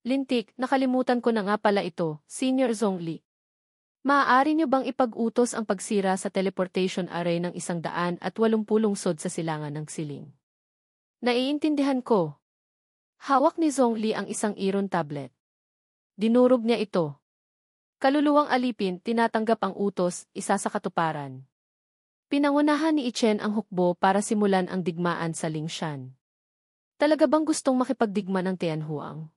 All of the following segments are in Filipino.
Lintik, nakalimutan ko na nga pala ito, Senior Zhongli. Maaari niyo bang ipag-utos ang pagsira sa teleportation array ng 180 lungsod sa silangan ng siling? Naiintindihan ko. Hawak ni Zhongli ang isang iron tablet. Dinurog niya ito. Kaluluwang alipin, tinatanggap ang utos, isa sa katuparan. Pinangunahan ni Ichen ang hukbo para simulan ang digmaan sa Lingshan. Talaga bang gustong makipagdigma ng Tianhuang?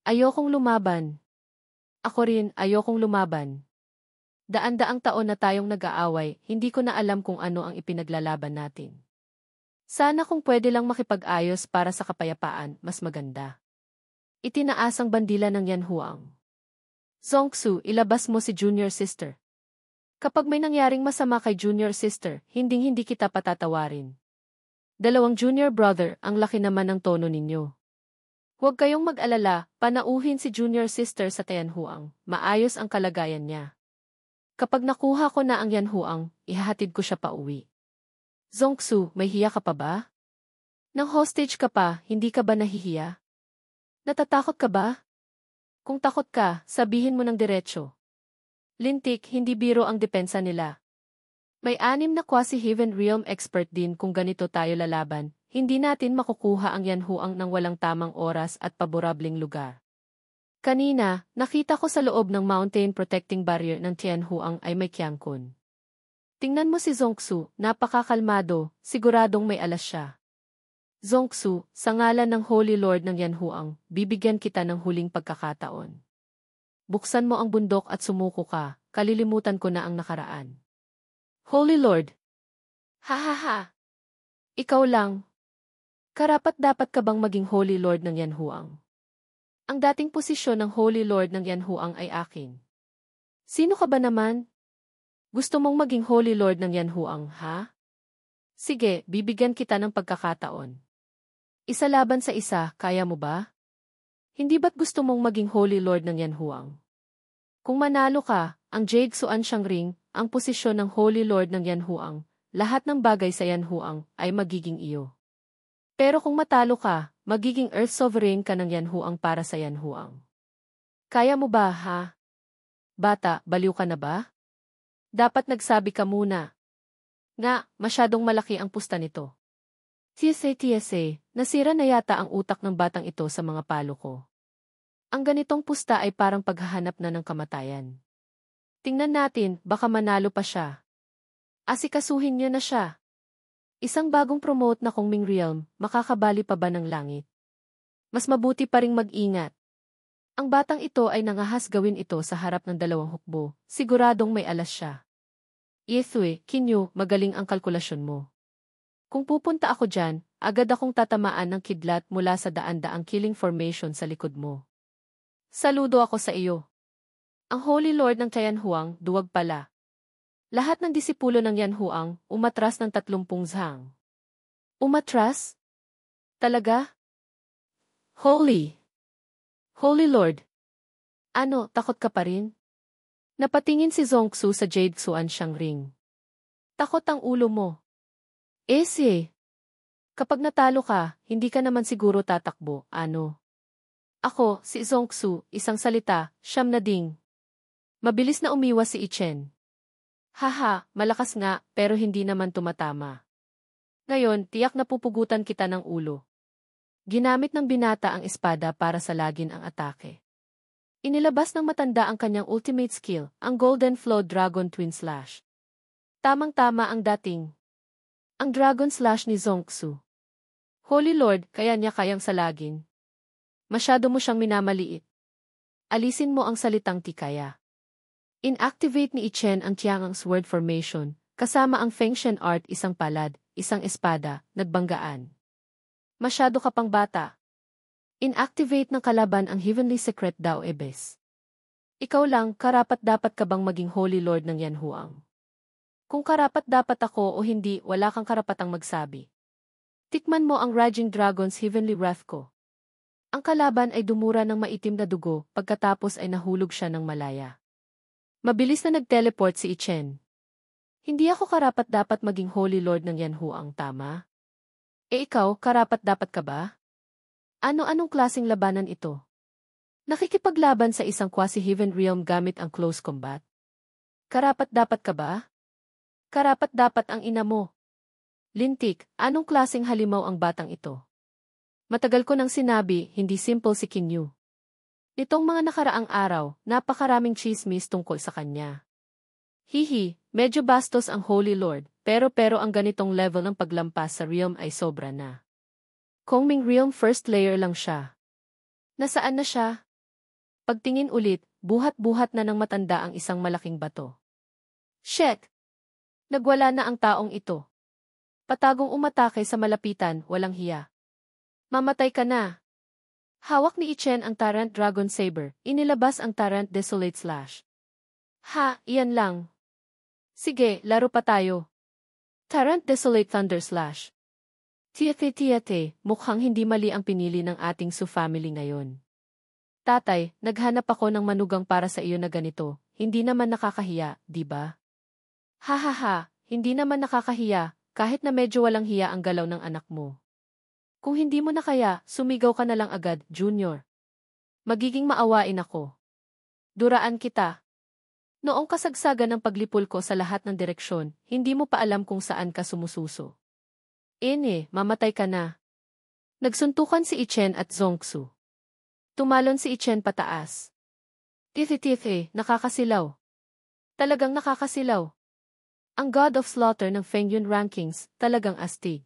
Ayokong lumaban. Ako rin, ayokong lumaban. Daan-daang taon na tayong nag-aaway, hindi ko na alam kung ano ang ipinaglalaban natin. Sana kung pwede lang makipag-ayos para sa kapayapaan, mas maganda. Itinaas ang bandila ng Yanhuang. Zongsu, ilabas mo si Junior Sister. Kapag may nangyaring masama kay Junior Sister, hinding-hindi kita patatawarin. Dalawang Junior Brother, ang laki naman ng tono ninyo. Huwag kayong mag-alala, panauhin si Junior Sister sa Tianhuang, maayos ang kalagayan niya. Kapag nakuha ko na ang Yanhuang, ihahatid ko siya pa uwi. Zongsu, may hiya ka pa ba? Nang hostage ka pa, hindi ka ba nahihiya? Natatakot ka ba? Kung takot ka, sabihin mo ng diretsyo. Lintik, hindi biro ang depensa nila. May 6 na quasi-heaven realm expert din kung ganito tayo lalaban, hindi natin makukuha ang Yanhuang ng walang tamang oras at paborableng lugar. Kanina, nakita ko sa loob ng mountain protecting barrier ng Tianhuang ay may Qiangkun. Tingnan mo si Zongsu, napakakalmado, siguradong may alas siya. Zongsu, sa ngalan ng Holy Lord ng Yanhuang, bibigyan kita ng huling pagkakataon. Buksan mo ang bundok at sumuko ka, kalilimutan ko na ang nakaraan. Holy Lord! Ha ha ha! Ikaw lang. Karapat-dapat ka bang maging Holy Lord ng Yanhuang? Ang dating posisyon ng Holy Lord ng Yanhuang ay akin. Sino ka ba naman? Gusto mong maging Holy Lord ng Yanhuang, ha? Sige, bibigyan kita ng pagkakataon. Isa laban sa isa, kaya mo ba? Hindi ba't gusto mong maging Holy Lord ng Yanhuang? Kung manalo ka, ang Jade Xuanxiang Ring, ang posisyon ng Holy Lord ng Yanhuang, lahat ng bagay sa Yanhuang ay magiging iyo. Pero kung matalo ka, magiging Earth Sovereign ka ng Yanhuang para sa Yanhuang. Kaya mo ba, ha? Bata, baliw ka na ba? Dapat nagsabi ka muna. Nga, masyadong malaki ang pusta nito. TSA, nasira na yata ang utak ng batang ito sa mga palo ko. Ang ganitong pusta ay parang paghahanap na ng kamatayan. Tingnan natin, baka manalo pa siya. Asikasuhin niya na siya. Isang bagong promote na Kongming Realm, makakabali pa ba ng langit? Mas mabuti pa ring mag-ingat. Ang batang ito ay nangahas gawin ito sa harap ng 2 hukbo, siguradong may alas siya. Yethue, Kinyo, magaling ang kalkulasyon mo. Kung pupunta ako dyan, agad akong tatamaan ng kidlat mula sa daan-daang killing formation sa likod mo. Saludo ako sa iyo. Ang Holy Lord ng Tianhuang, duwag pala. Lahat ng disipulo ng Yanhuang, umatras ng 30 zhang. Umatras? Talaga? Holy Lord! Ano, takot ka pa rin? Napatingin si Zongsu sa Jade Xuanxiang Ring. Takot ang ulo mo. Kapag natalo ka, hindi ka naman siguro tatakbo, ano? Ako, si Zongsu, isang salita, siyam na ding. Mabilis na umiwas si Ichen. Haha, malakas nga, pero hindi naman tumatama. Ngayon, tiyak na pupugutan kita ng ulo. Ginamit ng binata ang espada para salagin ang atake. Inilabas ng matanda ang kanyang ultimate skill, ang Golden Flow Dragon Twin Slash. Tamang-tama ang dating. Ang Dragon Slash ni Zongsu. Holy Lord, kaya niya kayang salagin. Masyado mo siyang minamaliit. Alisin mo ang salitang tikaya. Inactivate ni Ichen ang Tiangang's word formation, kasama ang Fengshen art isang palad, isang espada, nagbanggaan. Masyado ka pang bata. Inactivate ng kalaban ang Heavenly Secret Dao Ebes. Ikaw lang, karapat-dapat ka bang maging Holy Lord ng Yanhuang? Kung karapat-dapat ako o hindi, wala kang karapatang magsabi. Tikman mo ang Raging Dragon's Heavenly Wrath ko. Ang kalaban ay dumura ng maitim na dugo, pagkatapos ay nahulog siya ng malaya. Mabilis na nag-teleport si Ichen. Hindi ako karapat-dapat maging Holy Lord ng Yanhuang, tama? Ikaw, karapat-dapat ka ba? Ano-anong klaseng labanan ito? Nakikipaglaban sa isang quasi-heaven realm gamit ang close combat? Karapat-dapat ka ba? Karapat-dapat ang ina mo. Lintik, anong klaseng halimaw ang batang ito? Matagal ko nang sinabi, hindi simple si Kinyu. Nitong mga nakaraang araw, napakaraming chismis tungkol sa kanya. Hihi, medyo bastos ang Holy Lord, pero ang ganitong level ng paglampas sa realm ay sobra na. Kongming realm first layer lang siya. Nasaan na siya? Pagtingin ulit, buhat-buhat na ng matanda ang isang malaking bato. Shit! Nagwala na ang taong ito. Patagong umatake sa malapitan, walang hiya. Mamatay ka na. Hawak ni Ichen ang Tarrant Dragon Saber, inilabas ang Tarrant Desolate Slash. Ha, iyan lang. Sige, laro pa tayo. Tarrant Desolate Thunder Slash. Tiyate, mukhang hindi mali ang pinili ng ating Su family ngayon. Tatay, naghanap ako ng manugang para sa iyo na ganito, hindi naman nakakahiya, di ba? Hahaha, hindi naman nakakahiya, kahit na medyo walang hiya ang galaw ng anak mo. Kung hindi mo na kaya, sumigaw ka na lang agad, Junior. Magiging maawain ako. Duraan kita. Noong kasagsagan ng paglipol ko sa lahat ng direksyon, hindi mo pa alam kung saan ka sumususo. Mamatay ka na. Nagsuntukan si Ichen at Zongsu. Tumalon si Ichen pataas. Tifi, nakakasilaw. Talagang nakakasilaw. Ang God of Slaughter ng Fengyun Rankings, talagang astig.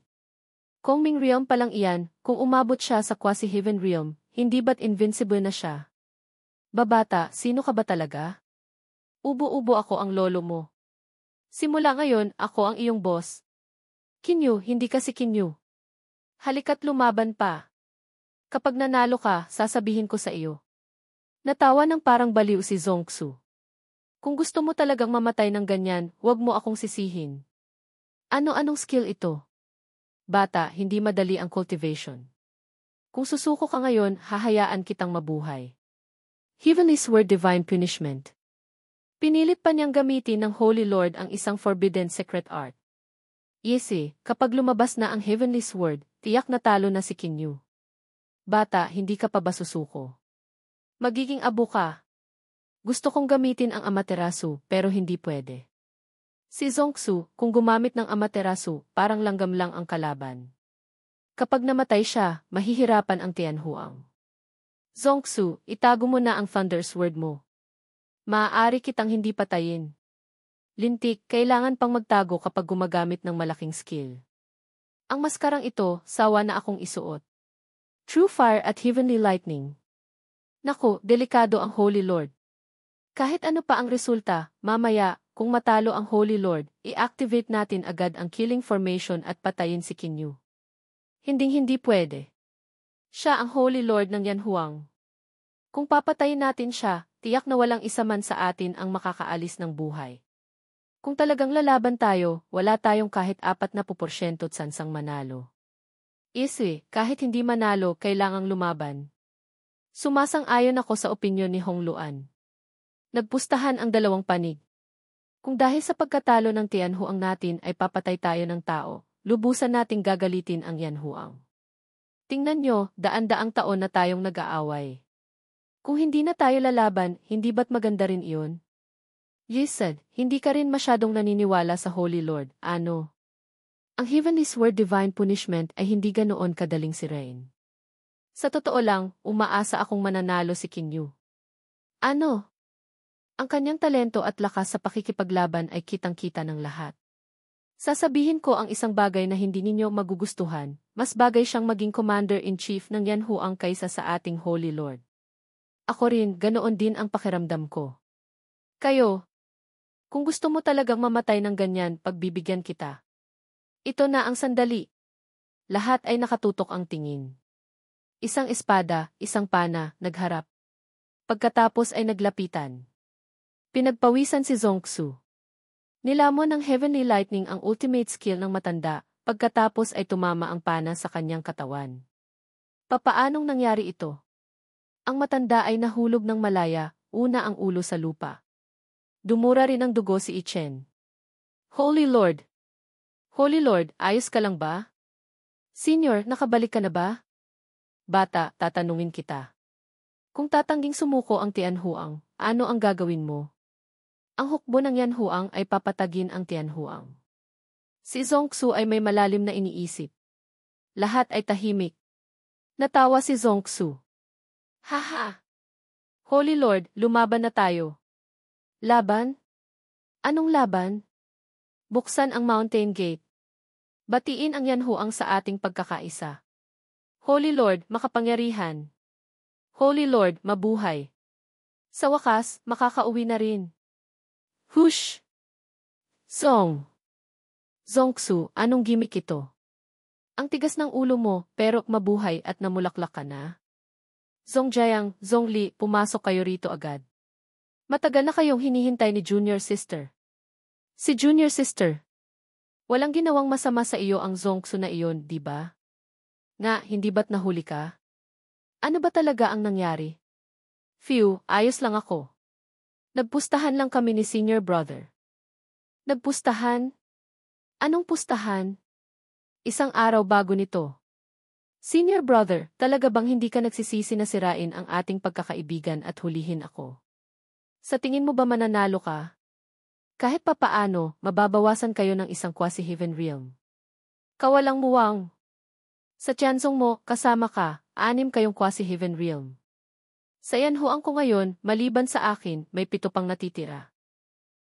Kongming Realm pa lang iyan, kung umabot siya sa quasi-heaven realm, hindi ba't invincible na siya? Babata, sino ka ba talaga? Ubo-ubo ako ang lolo mo. Simula ngayon, ako ang iyong boss. Kinyu, hindi ka si Kinyu. Halika't lumaban pa. Kapag nanalo ka, sasabihin ko sa iyo. Natawa ng parang baliw si Zongsu. Kung gusto mo talagang mamatay ng ganyan, huwag mo akong sisihin. Ano-anong skill ito? Bata, hindi madali ang cultivation. Kung susuko ka ngayon, hahayaan kitang mabuhay. Heavenly Sword Divine Punishment. Pinilit pa niyang gamitin ng Holy Lord ang isang forbidden secret art. Kapag lumabas na ang Heavenly Sword, tiyak na talo na si Kinyu. Bata, hindi ka pa ba susuko? Magiging abo ka. Gusto kong gamitin ang Amaterasu, pero hindi pwede. Si Zongsu, kung gumamit ng Amaterasu, parang langgam lang ang kalaban. Kapag namatay siya, mahihirapan ang Tianhuang. Zongsu, itago mo na ang Thunder Sword mo. Maaari kitang hindi patayin. Lintik, kailangan pang magtago kapag gumagamit ng malaking skill. Ang maskarang ito, sawa na akong isuot. True Fire at Heavenly Lightning. Naku, delikado ang Holy Lord. Kahit ano pa ang resulta, mamaya, kung matalo ang Holy Lord, i-activate natin agad ang killing formation at patayin si Kinyu. Hinding-hindi pwede. Siya ang Holy Lord ng Yanhuang. Kung papatayin natin siya, tiyak na walang isa man sa atin ang makakaalis ng buhay. Kung talagang lalaban tayo, wala tayong kahit 4% tsansang manalo. Kahit hindi manalo, kailangang lumaban. Sumasang-ayon ako sa opinyon ni Hong Luan. Nagpustahan ang dalawang panig. Kung dahil sa pagkatalo ng Tianhuang natin ay papatay tayo ng tao, lubusan nating gagalitin ang Yanhuang. Tingnan nyo, daan-daang taon na tayong nag-aaway. Kung hindi na tayo lalaban, hindi ba't maganda rin iyon? Yisad, hindi ka rin masyadong naniniwala sa Holy Lord, ano? Ang Heavenly Sword Divine Punishment ay hindi ganoon kadaling sirain. Sa totoo lang, umaasa akong mananalo si Kinyu. Ano? Ang kanyang talento at lakas sa pakikipaglaban ay kitang-kita ng lahat. Sasabihin ko ang isang bagay na hindi ninyo magugustuhan, mas bagay siyang maging Commander-in-Chief ng Yanhuang kaysa sa ating Holy Lord. Ako rin, ganoon din ang pakiramdam ko. Kayo, kung gusto mo talagang mamatay ng ganyan, pagbibigyan kita. Ito na ang sandali. Lahat ay nakatutok ang tingin. Isang espada, isang pana, nagharap. Pagkatapos ay naglapitan. Pinagpawisan si Zongsu. Nilamon ng Heavenly Lightning ang ultimate skill ng matanda, pagkatapos ay tumama ang pana sa kanyang katawan. Papaanong nangyari ito? Ang matanda ay nahulog ng malaya, una ang ulo sa lupa. Dumura rin ang dugo si Ichen. Holy Lord! Holy Lord, ayos ka lang ba? Senior, nakabalik ka na ba? Bata, tatanungin kita. Kung tatangging sumuko ang Tianhuang, ano ang gagawin mo? Ang hukbo ng Yanhuang ay papatagin ang Tianhuang. Si Zongxu ay may malalim na iniisip. Lahat ay tahimik. Natawa si Zongxu. Haha! Holy Lord, lumaban na tayo. Laban? Anong laban? Buksan ang Mountain Gate. Batiin ang Yanhuang sa ating pagkakaisa. Holy Lord, makapangyarihan. Holy Lord, mabuhay. Sa wakas, makakauwi na rin. Hush! Zongxu, anong gimmick ito? Ang tigas ng ulo mo, pero mabuhay at namulaklak ka na. Zongjiang, Zhongli, pumasok kayo rito agad. Matagal na kayong hinihintay ni Junior Sister. Si Junior Sister. Walang ginawang masama sa iyo ang Zongxu na iyon, di ba? Nga, hindi ba't nahuli ka? Ano ba talaga ang nangyari? Phew, ayos lang ako. Nagpustahan lang kami ni Senior Brother. Nagpustahan? Anong pustahan? Isang araw bago nito. Senior Brother, talaga bang hindi ka nagsisisi na sirain ang ating pagkakaibigan at hulihin ako? Sa tingin mo ba mananalo ka? Kahit papaano, mababawasan kayo ng isang quasi-heaven realm. Kawalang muwang. Sa tiyansong mo, kasama ka, 6 kayong quasi-heaven realm. Sa Yanhuang ko ngayon, maliban sa akin, may 7 pang natitira.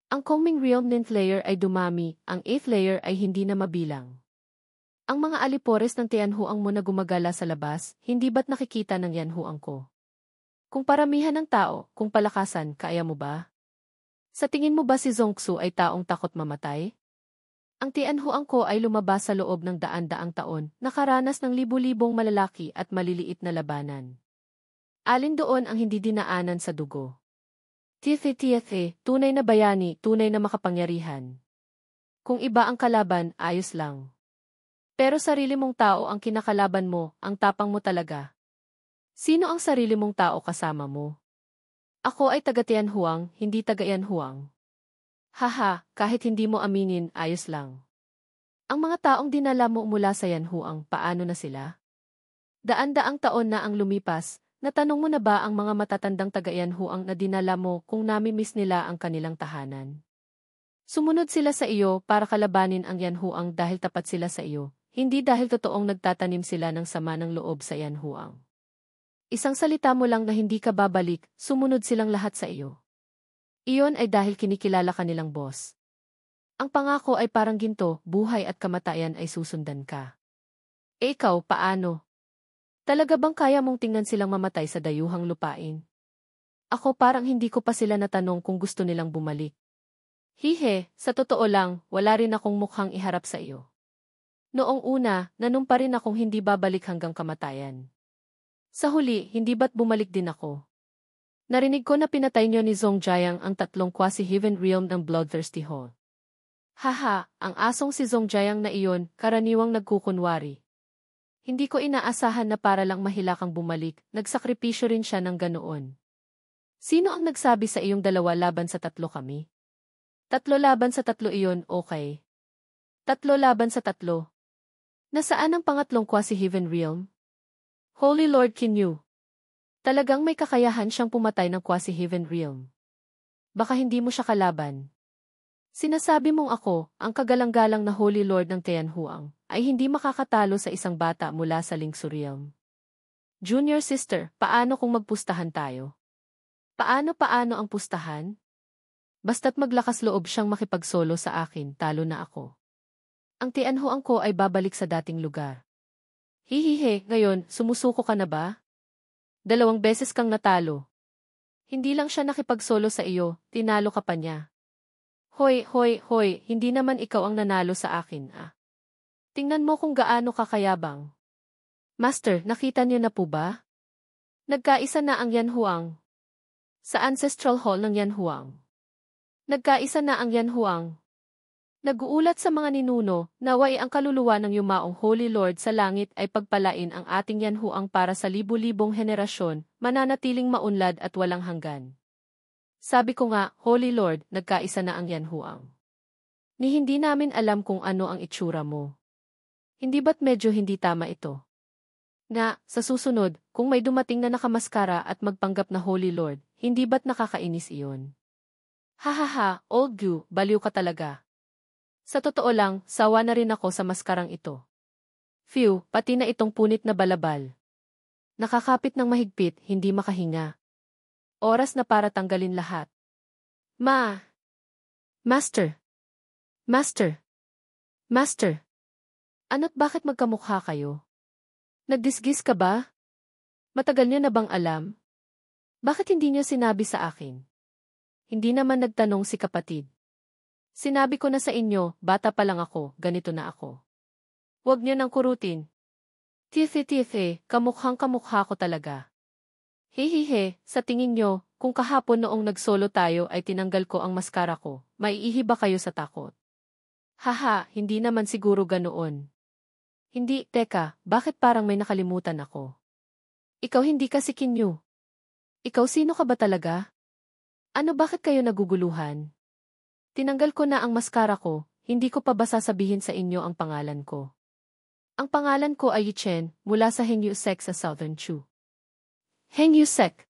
Ang Kongming realm 9th layer ay dumami, ang 8th layer ay hindi na mabilang. Ang mga alipores ng Tianhuang mo na gumagala sa labas, hindi ba't nakikita ng Yanhuang ko? Kung paramihan ng tao, kung palakasan, kaya mo ba? Sa tingin mo ba si Zongxu ay taong takot mamatay? Ang Tianhuang ko ay lumabas sa loob ng daan-daang taon, nakaranas ng libu-libong malalaki at maliliit na labanan. Alin doon ang hindi dinaanan sa dugo? Tife, tunay na bayani, tunay na makapangyarihan. Kung iba ang kalaban, ayos lang. Pero sarili mong tao ang kinakalaban mo, ang tapang mo talaga. Sino ang sarili mong tao kasama mo? Ako ay taga Tianhuang, hindi taga Yanhuang. Haha, kahit hindi mo aminin, ayos lang. Ang mga taong dinala mo mula sa Yanhuang, paano na sila? Daan-daang taon na ang lumipas, natanong mo na ba ang mga matatandang taga Yanhuang na dinala mo kung nami-miss nila ang kanilang tahanan? Sumunod sila sa iyo para kalabanin ang Yanhuang dahil tapat sila sa iyo. Hindi dahil totoong nagtatanim sila ng sama ng loob sa Yanhuang. Isang salita mo lang na hindi ka babalik, sumunod silang lahat sa iyo. Iyon ay dahil kinikilala ka nilang boss. Ang pangako ay parang ginto, buhay at kamatayan ay susundan ka. E ikaw, paano? Talaga bang kaya mong tingnan silang mamatay sa dayuhang lupain? Ako parang hindi ko pa sila natanong kung gusto nilang bumalik. Hihe, sa totoo lang, wala rin akong mukhang iharap sa iyo. Noong una, nanumpa rin akong hindi babalik hanggang kamatayan. Sa huli, hindi ba't bumalik din ako? Narinig ko na pinatay niyo ni Zongjiang ang 3 quasi-heaven realm ng Bloodthirsty Hall. Haha, ang asong si Zongjiang na iyon, karaniwang nagkukunwari. Hindi ko inaasahan na para lang mahilakang bumalik, nagsakripisyo rin siya ng ganoon. Sino ang nagsabi sa iyong 2 laban sa 3 kami? 3 laban sa 3 iyon, okay. 3 laban sa 3. Nasaan ang pangatlong quasi-heaven realm? Holy Lord Kinyu. Talagang may kakayahan siyang pumatay ng quasi-heaven realm. Baka hindi mo siya kalaban. Sinasabi mong ako, ang kagalang-galang na Holy Lord ng Tianhuang, ay hindi makakatalo sa isang bata mula sa Lingsu realm. Junior Sister, paano kung magpustahan tayo? Paano ang pustahan? Basta't maglakas loob siyang makipagsolo sa akin, talo na ako. Ang Tianhuang ko ay babalik sa dating lugar. Hihihe, ngayon, sumusuko ka na ba? 2 beses kang natalo. Hindi lang siya nakipagsolo sa iyo, tinalo ka pa niya. Hoy, hindi naman ikaw ang nanalo sa akin, ah. Tingnan mo kung gaano kakayabang. Master, nakita niyo na po ba? Nagkaisa na ang Yanhuang. Sa Ancestral Hall ng Yanhuang. Nagkaisa na ang Yanhuang. Nag-uulat sa mga ninuno, naway ang kaluluwa ng yumaong Holy Lord sa langit ay pagpalain ang ating Yanhuang para sa libu-libong henerasyon, mananatiling maunlad at walang hanggan. Sabi ko nga, Holy Lord, nagkaisa na ang Yanhuang. Ni hindi namin alam kung ano ang itsura mo. Hindi ba't medyo hindi tama ito? Nga, sa susunod, kung may dumating na nakamaskara at magpanggap na Holy Lord, hindi ba't nakakainis iyon? Hahaha, old Gu, baliw ka talaga. Sa totoo lang, sawa na rin ako sa maskarang ito. Phew, pati na itong punit na balabal. Nakakapit ng mahigpit, hindi makahinga. Oras na para tanggalin lahat. Master! Master! Master! Ano't bakit magkamukha kayo? Nagdisgis ka ba? Matagal niyo na bang alam? Bakit hindi niyo sinabi sa akin? Hindi naman nagtanong si kapatid. Sinabi ko na sa inyo, bata pa lang ako, ganito na ako. Huwag niyo nang kurutin. Tife, kamukhang-kamukha ko talaga. Hehehe, sa tingin niyo, kung kahapon noong nagsolo tayo ay tinanggal ko ang maskara ko, maiihi ba kayo sa takot? Haha, hindi naman siguro ganoon. Hindi, teka, bakit parang may nakalimutan ako? Ikaw hindi kasi Kinyu. Ikaw sino ka ba talaga? Ano bakit kayo naguguluhan? Tinanggal ko na ang maskara ko, hindi ko pa ba sasabihin sa inyo ang pangalan ko? Ang pangalan ko ay Yichen, mula sa Hengyu Sect sa Southern Chu. Hengyu Sect.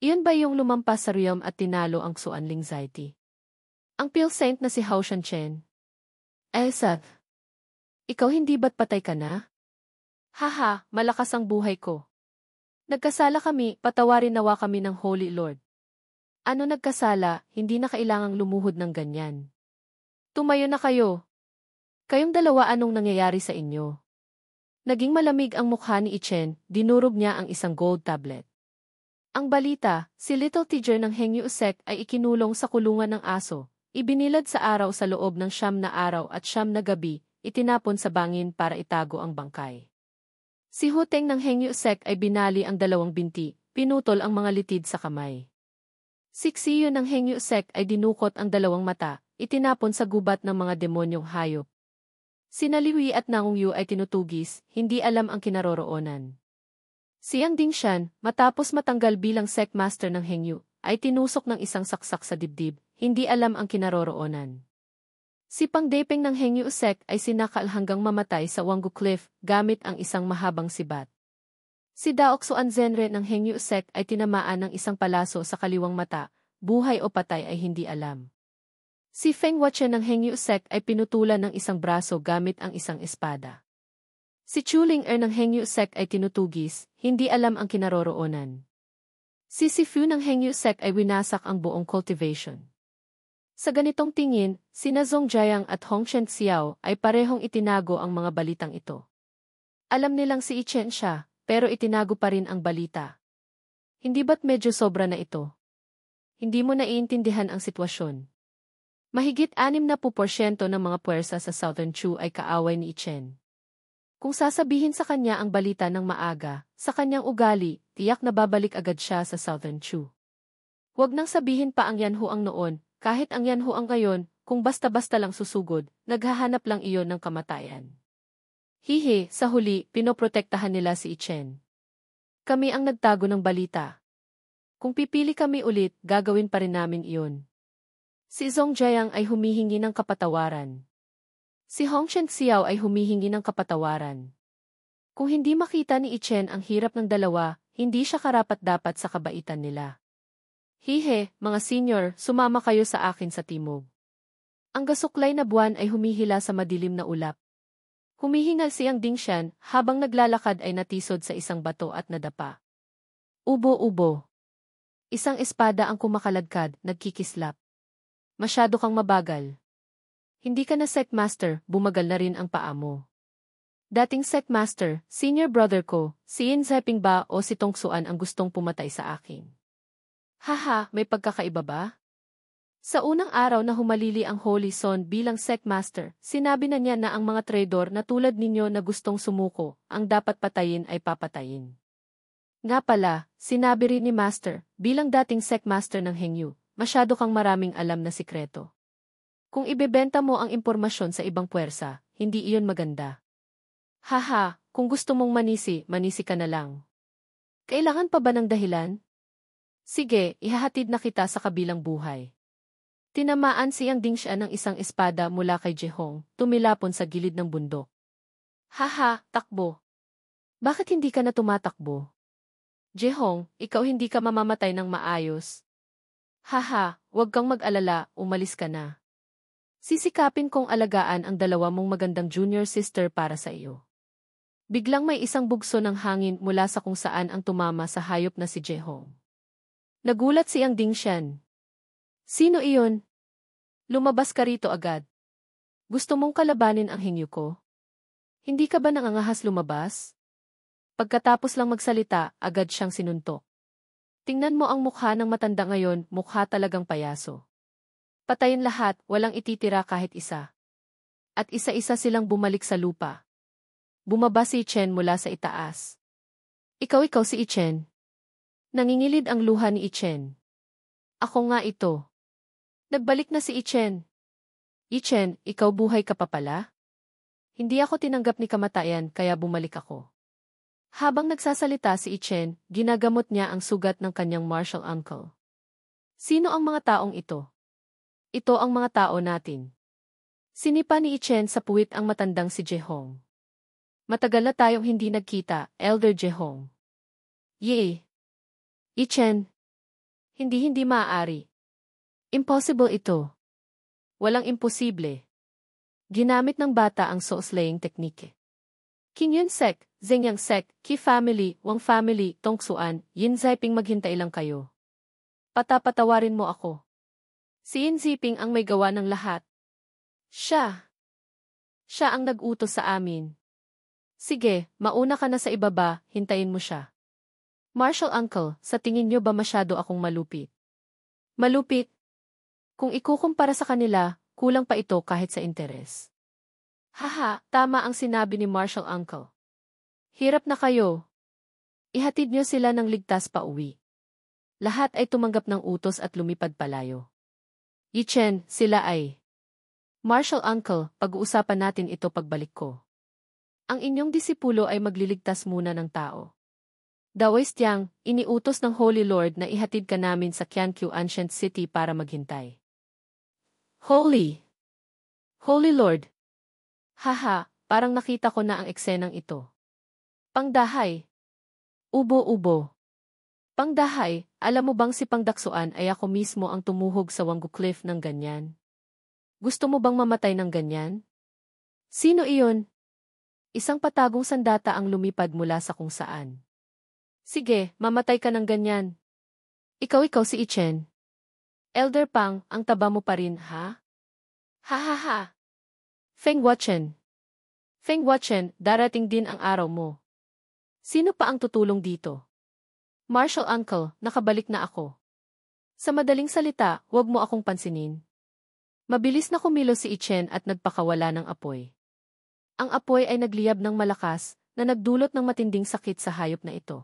Iyon ba yung lumampas sa realm at tinalo ang Xuan Lingzaiti? Ang Pale Saint na si Hao Shanchen? Seth. Ikaw hindi ba't patay ka na? Haha, malakas ang buhay ko. Nagkasala kami, patawarin nawa kami ng Holy Lord. Ano nagkasala, hindi na kailangang lumuhod ng ganyan. Tumayo na kayo. Kayong dalawa anong nangyayari sa inyo? Naging malamig ang mukha ni Ichen, dinurog niya ang isang gold tablet. Ang balita, si Little Teacher ng Hengyu Sect ay ikinulong sa kulungan ng aso, ibinilad sa araw sa loob ng 9 na araw at 9 na gabi, itinapon sa bangin para itago ang bangkay. Si Huteng ng Hengyu Sect ay binali ang 2 binti, pinutol ang mga litid sa kamay. Si Xiyo ng Hengyu Sect ay dinukot ang 2 mata, itinapon sa gubat ng mga demonyong hayop. Sina Liwi at Nangong Yu ay tinutugis, hindi alam ang kinaroroonan. Si Yang Dingshan, matapos matanggal bilang Sect Master ng Hengyu, ay tinusok ng isang saksak sa dibdib, hindi alam ang kinaroroonan. Si Pang Depeng ng Hengyu Sect ay sinakal hanggang mamatay sa Wanggu Cliff gamit ang isang mahabang sibat. Si Daok Suan Zenre ng Hengyu Sect ay tinamaan ng isang palaso sa kaliwang mata, buhay o patay ay hindi alam. Si Feng Huachen ng Hengyu Sect ay pinutulan ng isang braso gamit ang isang espada. Si Chu Ling-er ng Hengyu Sect ay tinutugis, hindi alam ang kinaroroonan. Si Sifu ng Hengyu Sect ay winasak ang buong cultivation. Sa ganitong tingin, sina Zhong Jiang at Hong Shen Xiao ay parehong itinago ang mga balitang ito. Alam nilang si Ichen siya, pero itinago pa rin ang balita. Hindi ba't medyo sobra na ito? Hindi mo naiintindihan ang sitwasyon. Mahigit 60% ng mga puwersa sa Southern Chu ay kaaway ni Ichen. Kung sasabihin sa kanya ang balita ng maaga, sa kanyang ugali, tiyak na babalik agad siya sa Southern Chu. Huwag nang sabihin pa ang Yanhu ang noon, kahit ang Yanhu ang ngayon, kung basta-basta lang susugod, naghahanap lang iyon ng kamatayan. Hihi, sa huli, pinoprotektahan nila si Ichen. Kami ang nagtago ng balita. Kung pipili kami ulit, gagawin pa rin namin iyon. Si Zhong Jiang ay humihingi ng kapatawaran. Si Hong Shen Xiao ay humihingi ng kapatawaran. Kung hindi makita ni Ichen ang hirap ng dalawa, hindi siya karapat-dapat sa kabaitan nila. Hihe, mga senior, sumama kayo sa akin sa timog. Ang gasuklay na buwan ay humihila sa madilim na ulap. Humihingal si Yang Dingshan, habang naglalakad ay natisod sa isang bato at nadapa. Ubo-ubo. Isang espada ang kumakaladkad, nagkikislap. Masyado kang mabagal. Hindi ka na Sect Master, bumagal na rin ang paa mo. Dating Sect Master, senior brother ko, si Yin Zeping ba o si Tong Xuan ang gustong pumatay sa akin? Haha, may pagkakaiba ba? Sa unang araw na humalili ang Holy Son bilang Sect Master, sinabi na niya na ang mga traidor na tulad ninyo na gustong sumuko, ang dapat patayin ay papatayin. Nga pala, sinabi rin ni Master, bilang dating Sect Master ng Hengyu, masyado kang maraming alam na sikreto. Kung ibebenta mo ang impormasyon sa ibang puwersa, hindi iyon maganda. Haha, kung gusto mong manisi, manisi ka na lang. Kailangan pa ba ng dahilan? Sige, ihahatid na kita sa kabilang buhay. Tinamaan si Yang Dingshan ng isang espada mula kay Jehong, tumilapon sa gilid ng bundok. Haha, takbo. Bakit hindi ka na tumatakbo? Jehong, ikaw hindi ka mamamatay ng maayos. Haha, huwag kang mag-alala, umalis ka na. Sisikapin kong alagaan ang dalawa mong magandang junior sister para sa iyo. Biglang may isang bugso ng hangin mula sa kung saan ang tumama sa hayop na si Jehong. Nagulat si Ang Dingshan. Sino iyon? Lumabas ka rito agad. Gusto mong kalabanin ang hinyo ko? Hindi ka ba nangangahas lumabas? Pagkatapos lang magsalita, agad siyang sinuntok. Tingnan mo ang mukha ng matanda ngayon, mukha talagang payaso. Patayin lahat, walang ititira kahit isa. At isa-isa silang bumalik sa lupa. Bumaba si Ichen mula sa itaas. Ikaw si Ichen. Nangingilid ang luha ni Ichen. Ako nga ito. Nagbalik na si Ichen. Ichen, ikaw buhay ka pa pala? Hindi ako tinanggap ni kamatayan kaya bumalik ako. Habang nagsasalita si Ichen, ginagamot niya ang sugat ng kanyang martial uncle. Sino ang mga taong ito? Ito ang mga tao natin. Sinipa ni Ichen sa puwit ang matandang si Jehong. Matagal na tayong hindi nagkita, Elder Jehong. Yee. Ichen. Hindi maaari. Impossible ito. Walang imposible. Ginamit ng bata ang soul-slaying technique. King Yunsek, Zeng Yangsek, Qi family, Wang family, Tongsuan, Yin Ziping maghintay lang kayo. Patapatawarin mo ako. Si Yin Ziping ang may gawa ng lahat. Siya ang nag-utos sa amin. Sige, mauna ka na sa ibaba, hintayin mo siya. Martial uncle, sa tingin niyo ba masyado akong malupit? Malupit? Kung ikukumpara sa kanila, kulang pa ito kahit sa interes. Haha, tama ang sinabi ni Martial Uncle. Hirap na kayo. Ihatid niyo sila ng ligtas pa uwi. Lahat ay tumanggap ng utos at lumipad palayo. Yichen, sila ay. Martial Uncle, pag-uusapan natin ito pagbalik ko. Ang inyong disipulo ay magliligtas muna ng tao. Daoist Yang, iniutos ng Holy Lord na ihatid ka namin sa Qiankyu Ancient City para maghintay. Holy Lord. Haha, parang nakita ko na ang eksenang ito. Pangdahay. Ubo-ubo. Pangdahay, alam mo bang si Pangdaksuan ay ako mismo ang tumuhog sa Wanggu Cliff ng ganyan? Gusto mo bang mamatay ng ganyan? Sino iyon? Isang patagong sandata ang lumipad mula sa kung saan. Sige, mamatay ka ng ganyan. Ikaw si Ichen. Elder Pang, ang taba mo pa rin, ha? Ha. Feng Wuchen, darating din ang araw mo. Sino pa ang tutulong dito? Martial Uncle, nakabalik na ako. Sa madaling salita, huwag mo akong pansinin. Mabilis na kumilos si Ichen at nagpakawala ng apoy. Ang apoy ay nagliyab ng malakas na nagdulot ng matinding sakit sa hayop na ito.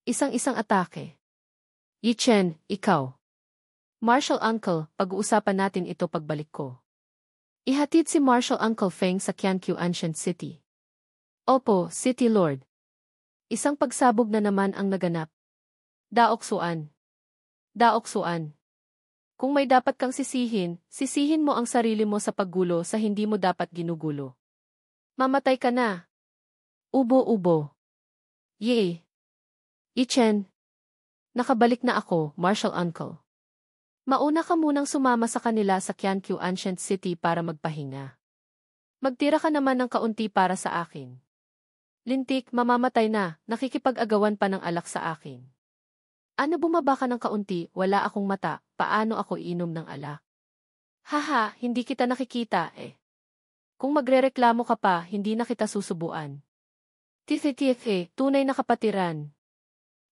Isang-isang atake. Ichen, ikaw. Martial Uncle, pag-uusapan natin ito pagbalik ko. Ihatid si Martial Uncle Feng sa Qiankyu Ancient City. Opo, City Lord. Isang pagsabog na naman ang naganap. Daoksuan. Kung may dapat kang sisihin mo ang sarili mo sa paggulo sa hindi mo dapat ginugulo. Mamatay ka na. Ubo-ubo. Yee. Ichen. Nakabalik na ako, Martial Uncle. Mauna ka munang sumama sa kanila sa Qiankyu Ancient City para magpahinga. Magtira ka naman ng kaunti para sa akin. Lintik, mamamatay na, nakikipag-agawan pa ng alak sa akin. Ano bumaba ka ng kaunti, wala akong mata, paano ako iinom ng alak? Haha, hindi kita nakikita eh. Kung magrereklamo ka pa, hindi na kita susubuan. Tife, tunay na kapatiran.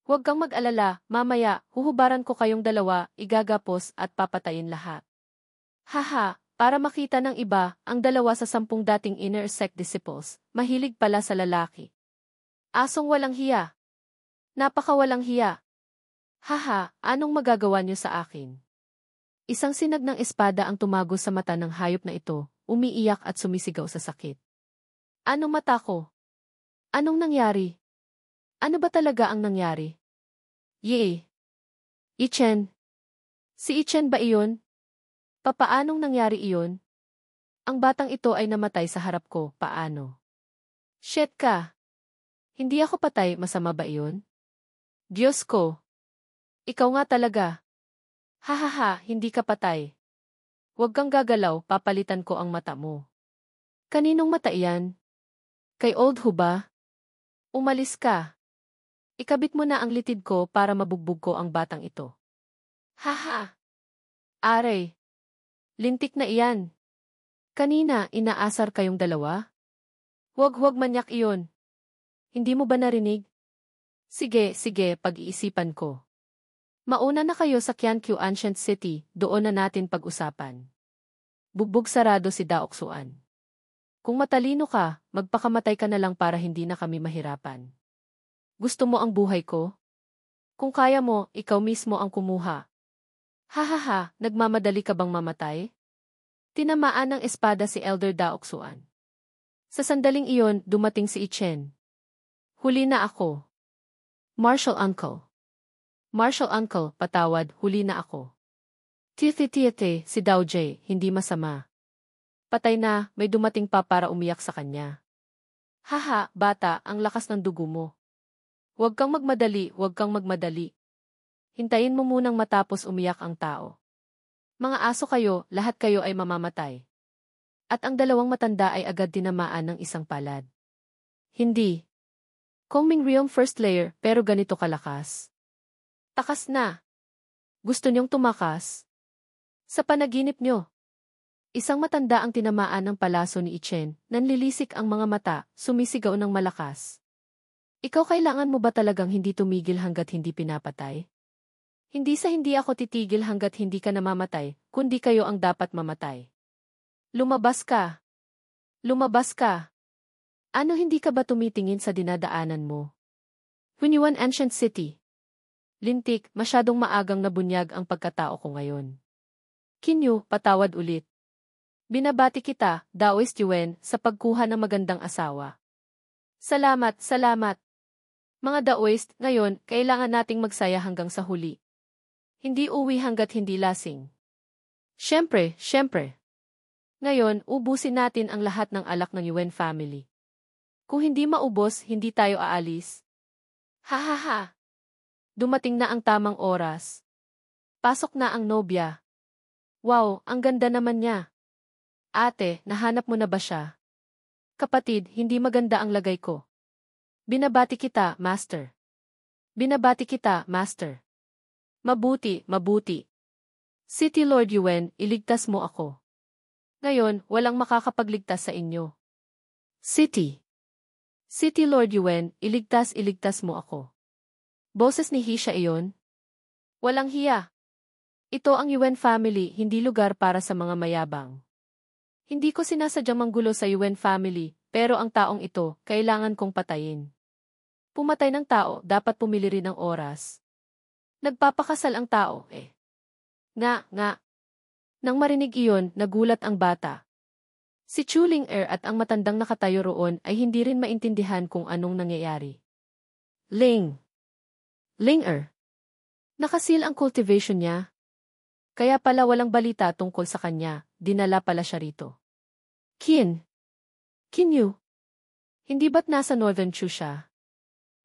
Huwag kang mag-alala, mamaya, huhubaran ko kayong dalawa, igagapos at papatayin lahat. Haha, para makita ng iba, ang dalawa sa 10 dating inner sect disciples, mahilig pala sa lalaki. Asong walang hiya. Napakawalang hiya. Haha, anong magagawa niyo sa akin? Isang sinag ng espada ang tumagos sa mata ng hayop na ito, umiiyak at sumisigaw sa sakit. Anong mata ko? Anong nangyari? Ano ba talaga ang nangyari? Yee. Ichen. Si Ichen ba iyon? Papaanong nangyari iyon? Ang batang ito ay namatay sa harap ko, paano? Shit ka. Hindi ako patay, masama ba iyon? Diyos ko! Ikaw nga talaga. Hahaha, hindi ka patay. Huwag kang gagalaw, papalitan ko ang mata mo. Kaninong mata iyan? Kay Old Ho ba? Umalis ka. Ikabit mo na ang litid ko para mabugbog ko ang batang ito. Haha! Aray! Lintik na iyan. Kanina, inaasar kayong dalawa? Huwag manyak iyon. Hindi mo ba narinig? Sige, pag-iisipan ko. Mauna na kayo sa Qianqiu Ancient City, doon na natin pag-usapan. Bugbog sarado si Daoksuan. Kung matalino ka, magpakamatay ka na lang para hindi na kami mahirapan. Gusto mo ang buhay ko? Kung kaya mo, ikaw mismo ang kumuha. Hahaha, nagmamadali ka bang mamatay? Tinamaan ng espada si Elder Daoksuan. Sa sandaling iyon, dumating si Ichen. Huli na ako. Martial Uncle. Martial Uncle, patawad, huli na ako. Tiyete, si Daojie, hindi masama. Patay na, may dumating pa para umiyak sa kanya. Haha, bata, ang lakas ng dugo mo. Huwag kang magmadali. Hintayin mo munang matapos umiyak ang tao. Mga aso kayo, lahat kayo ay mamamatay. At ang dalawang matanda ay agad dinamaan ng isang palad. Hindi. Kong Mingryong first layer, pero ganito kalakas. Takas na. Gusto niyong tumakas? Sa panaginip niyo. Isang matanda ang tinamaan ng palaso ni Ichen, nanlilisik ang mga mata, sumisigaw ng malakas. Ikaw kailangan mo ba talagang hindi tumigil hanggat hindi pinapatay? Hindi ako titigil hanggat hindi ka namamatay, kundi kayo ang dapat mamatay. Lumabas ka. Lumabas ka. Ano hindi ka ba tumitingin sa dinadaanan mo? Hunyuan Ancient City. Lintik, masyadong maagang nabunyag ang pagkatao ko ngayon. Kinyu, patawad ulit. Binabati kita, Daoist Yuen, sa pagkuha ng magandang asawa. Salamat. Mga Daoist, ngayon, kailangan nating magsaya hanggang sa huli. Hindi uwi hanggat hindi lasing. Siyempre. Ngayon, ubusin natin ang lahat ng alak ng Yuen family. Kung hindi maubos, hindi tayo aalis. Hahaha. Dumating na ang tamang oras. Pasok na ang nobya. Wow, ang ganda naman niya. Ate, nahanap mo na ba siya? Kapatid, hindi maganda ang lagay ko. Binabati kita, Master. Mabuti. City Lord Yuen, iligtas mo ako. Ngayon, walang makakapagligtas sa inyo. City Lord Yuen, iligtas mo ako. Boses ni Hisha iyon? Walang hiya. Ito ang Yuen family, hindi lugar para sa mga mayabang. Hindi ko sinasadyang manggulo sa Yuen family, pero ang taong ito, kailangan kong patayin. Pumatay ng tao, dapat pumili rin ng oras. Nagpapakasal ang tao, eh. Nga. Nang marinig iyon, nagulat ang bata. Si Chuling at ang matandang nakatayo roon ay hindi rin maintindihan kung anong nangyayari. Ling-er. Nakasil ang cultivation niya. Kaya pala walang balita tungkol sa kanya, dinala pala siya rito. Kinyu. Hindi ba't nasa Northern Chu siya?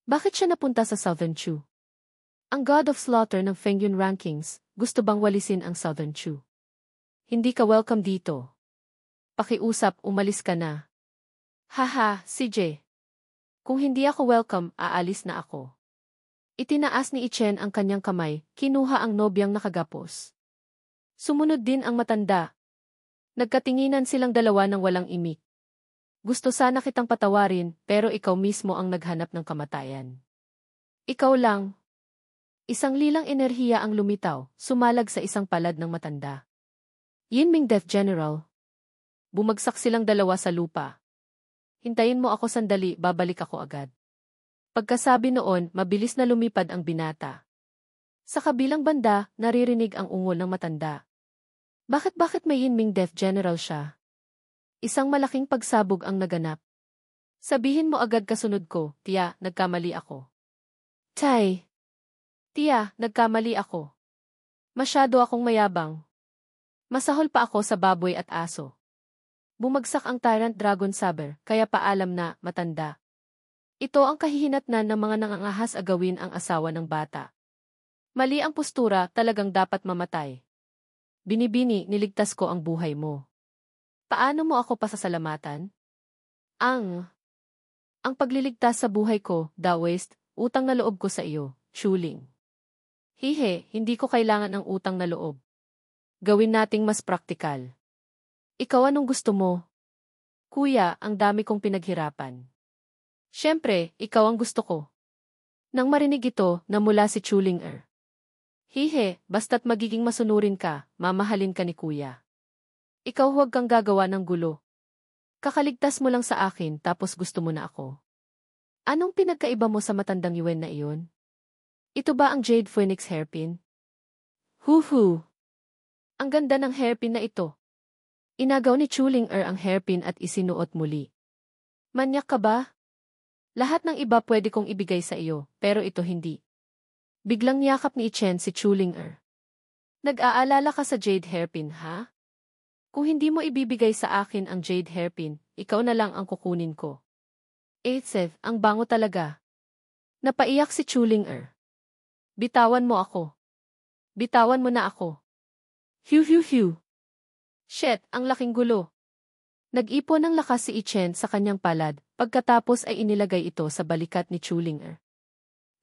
Bakit siya napunta sa Southern Chu? Ang God of Slaughter ng Fengyun Rankings, gusto bang walisin ang Southern Chu? Hindi ka welcome dito. Pakiusap, umalis ka na. Haha, CJ. Kung hindi ako welcome, aalis na ako. Itinaas ni Ichen ang kanyang kamay, kinuha ang nobyang nakagapos. Sumunod din ang matanda. Nagkatinginan silang dalawa ng walang imik. Gusto sana kitang patawarin, pero ikaw mismo ang naghanap ng kamatayan. Ikaw lang. Isang lilang enerhiya ang lumitaw, sumalag sa isang palad ng matanda. Yinming Death General. Bumagsak silang dalawa sa lupa. Hintayin mo ako sandali, babalik ako agad. Pagkasabi noon, mabilis na lumipad ang binata. Sa kabilang banda, naririnig ang ungol ng matanda. Bakit may Yinming Death General siya? Isang malaking pagsabog ang naganap. Sabihin mo agad kasunod ko, tiya, nagkamali ako. Tiya, nagkamali ako. Masyado akong mayabang. Masahol pa ako sa baboy at aso. Bumagsak ang Tyrant Dragon Saber, kaya paalam na, matanda. Ito ang kahihinatnan ng mga nangangahas agawin ang asawa ng bata. Mali ang postura, talagang dapat mamatay. Binibini, niligtas ko ang buhay mo. Paano mo ako pasasalamatan? Ang ang pagliligtas sa buhay ko, Daoist, utang na loob ko sa iyo, Chuling. Hihe, hindi ko kailangan ng utang na loob. Gawin nating mas praktikal. Ikaw anong gusto mo? Kuya, ang dami kong pinaghirapan. Siyempre, ikaw ang gusto ko. Nang marinig ito, namula si Chuling. Hihe, basta't magiging masunurin ka, mamahalin ka ni kuya. Ikaw huwag kang gagawa ng gulo. Kakaligtas mo lang sa akin tapos gusto mo na ako. Anong pinagkaiba mo sa matandang yuwen na iyon? Ito ba ang Jade Phoenix hairpin? Huhu! Ang ganda ng hairpin na ito. Inagaw ni Chuling ang hairpin at isinuot muli. Manyak ka ba? Lahat ng iba pwede kong ibigay sa iyo, pero ito hindi. Biglang niyakap ni Ichen si Chuling. Nag-aalala ka sa jade hairpin, ha? Kung hindi mo ibibigay sa akin ang jade hairpin, ikaw na lang ang kukunin ko. Eitsev, ang bango talaga. Napaiyak si Chuling. Bitawan mo ako. Bitawan mo na ako. Hiu. Shit, ang laking gulo. Nag-ipon ng lakas si Ichen sa kanyang palad, pagkatapos ay inilagay ito sa balikat ni Chuling.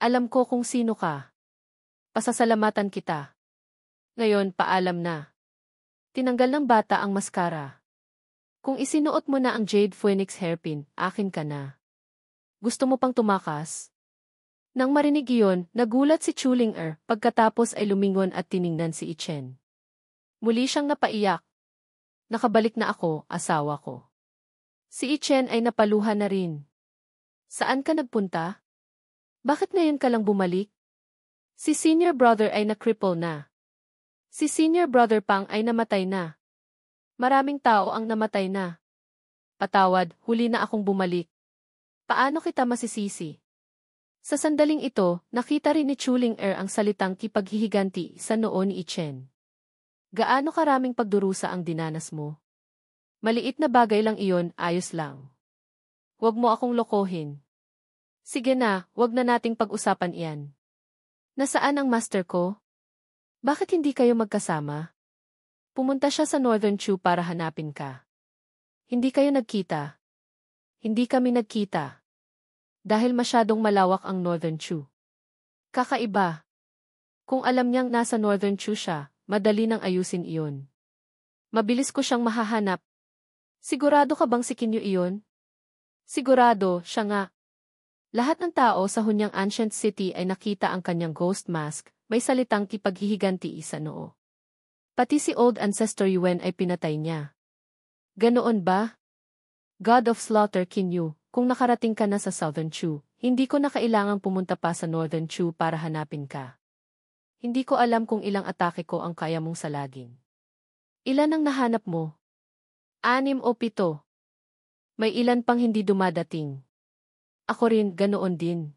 Alam ko kung sino ka. Pasasalamatan kita. Ngayon, paalam na. Tinanggal ng bata ang maskara. Kung isinuot mo na ang Jade Phoenix hairpin, akin ka na. Gusto mo pang tumakas? Nang marinig iyon, nagulat si Chuling pagkatapos ay lumingon at tiningnan si Ichen. Muli siyang napaiyak. Nakabalik na ako, asawa ko. Si Ichen ay napaluha na rin. Saan ka nagpunta? Bakit ngayon ka lang bumalik? Si senior brother ay na-cripple na. Si senior brother pang ay namatay na. Maraming tao ang namatay na. Patawad, huli na akong bumalik. Paano kita masisisi? Sa sandaling ito, nakita rin ni Chuling ang salitang kipaghihiganti sa noo ni Ichen. Gaano karaming pagdurusa ang dinanas mo? Maliit na bagay lang iyon, ayos lang. Huwag mo akong lokohin. Sige na, huwag na nating pag-usapan iyan. Nasaan ang master ko? Bakit hindi kayo magkasama? Pumunta siya sa Northern Chu para hanapin ka. Hindi kayo nagkita. Hindi kami nagkita. Dahil masyadong malawak ang Northern Chu. Kakaiba. Kung alam niyang nasa Northern Chu siya, madali nang ayusin iyon. Mabilis ko siyang mahahanap. Sigurado ka bang si Kinyo iyon? Sigurado, siya nga. Lahat ng tao sa Hunyang Ancient City ay nakita ang kanyang ghost mask, may salitang kipaghihiganti sa noo. Pati si Old Ancestor Yuen ay pinatay niya. Ganoon ba? God of Slaughter Kinyu, kung nakarating ka na sa Southern Chu, hindi ko na kailangang pumunta pa sa Northern Chu para hanapin ka. Hindi ko alam kung ilang atake ko ang kaya mong salagin. Ilan ang nahanap mo? 6 o 7. May ilan pang hindi dumadating. Ako rin, ganoon din.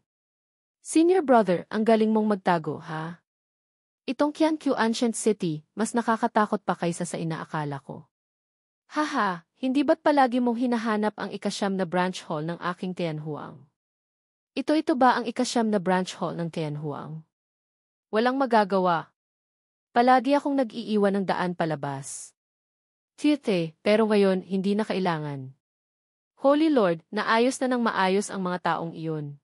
Senior brother, ang galing mong magtago, ha? Itong Qiankyu Ancient City, mas nakakatakot pa kaysa sa inaakala ko. Haha, hindi ba't palagi mong hinahanap ang ikasyam na branch hall ng aking Tianhuang? Ito ba ang ikasyam na branch hall ng Tianhuang? Walang magagawa. Palagi akong nag-iiwan ng daan palabas. Tite, pero ngayon hindi na kailangan. Holy Lord, naayos na ng maayos ang mga taong iyon.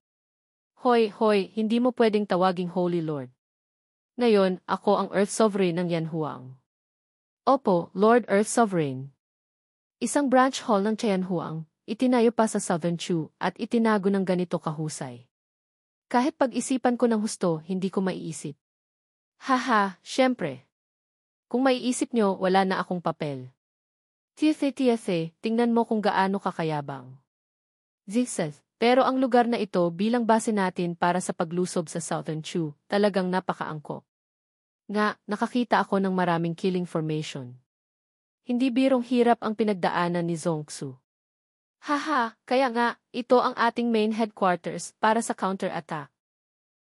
Hoy, hindi mo pwedeng tawaging Holy Lord. Ngayon, ako ang Earth Sovereign ng Yanhuang. Opo, Lord Earth Sovereign. Isang branch hall ng Tianhuang, itinayo pa sa Southern Chu, at itinago ng ganito kahusay. Kahit pag-isipan ko ng husto, hindi ko maiisip. Haha, syempre. Kung maiisip nyo, wala na akong papel. Tiethe, tingnan mo kung gaano kakayabang. Zigzag, pero ang lugar na ito bilang base natin para sa paglusob sa Southern Chu, talagang napakaangkop. Nga, nakakita ako ng maraming killing formation. Hindi birong hirap ang pinagdaanan ni Zongsu. Haha, kaya nga, ito ang ating main headquarters para sa counter-attack.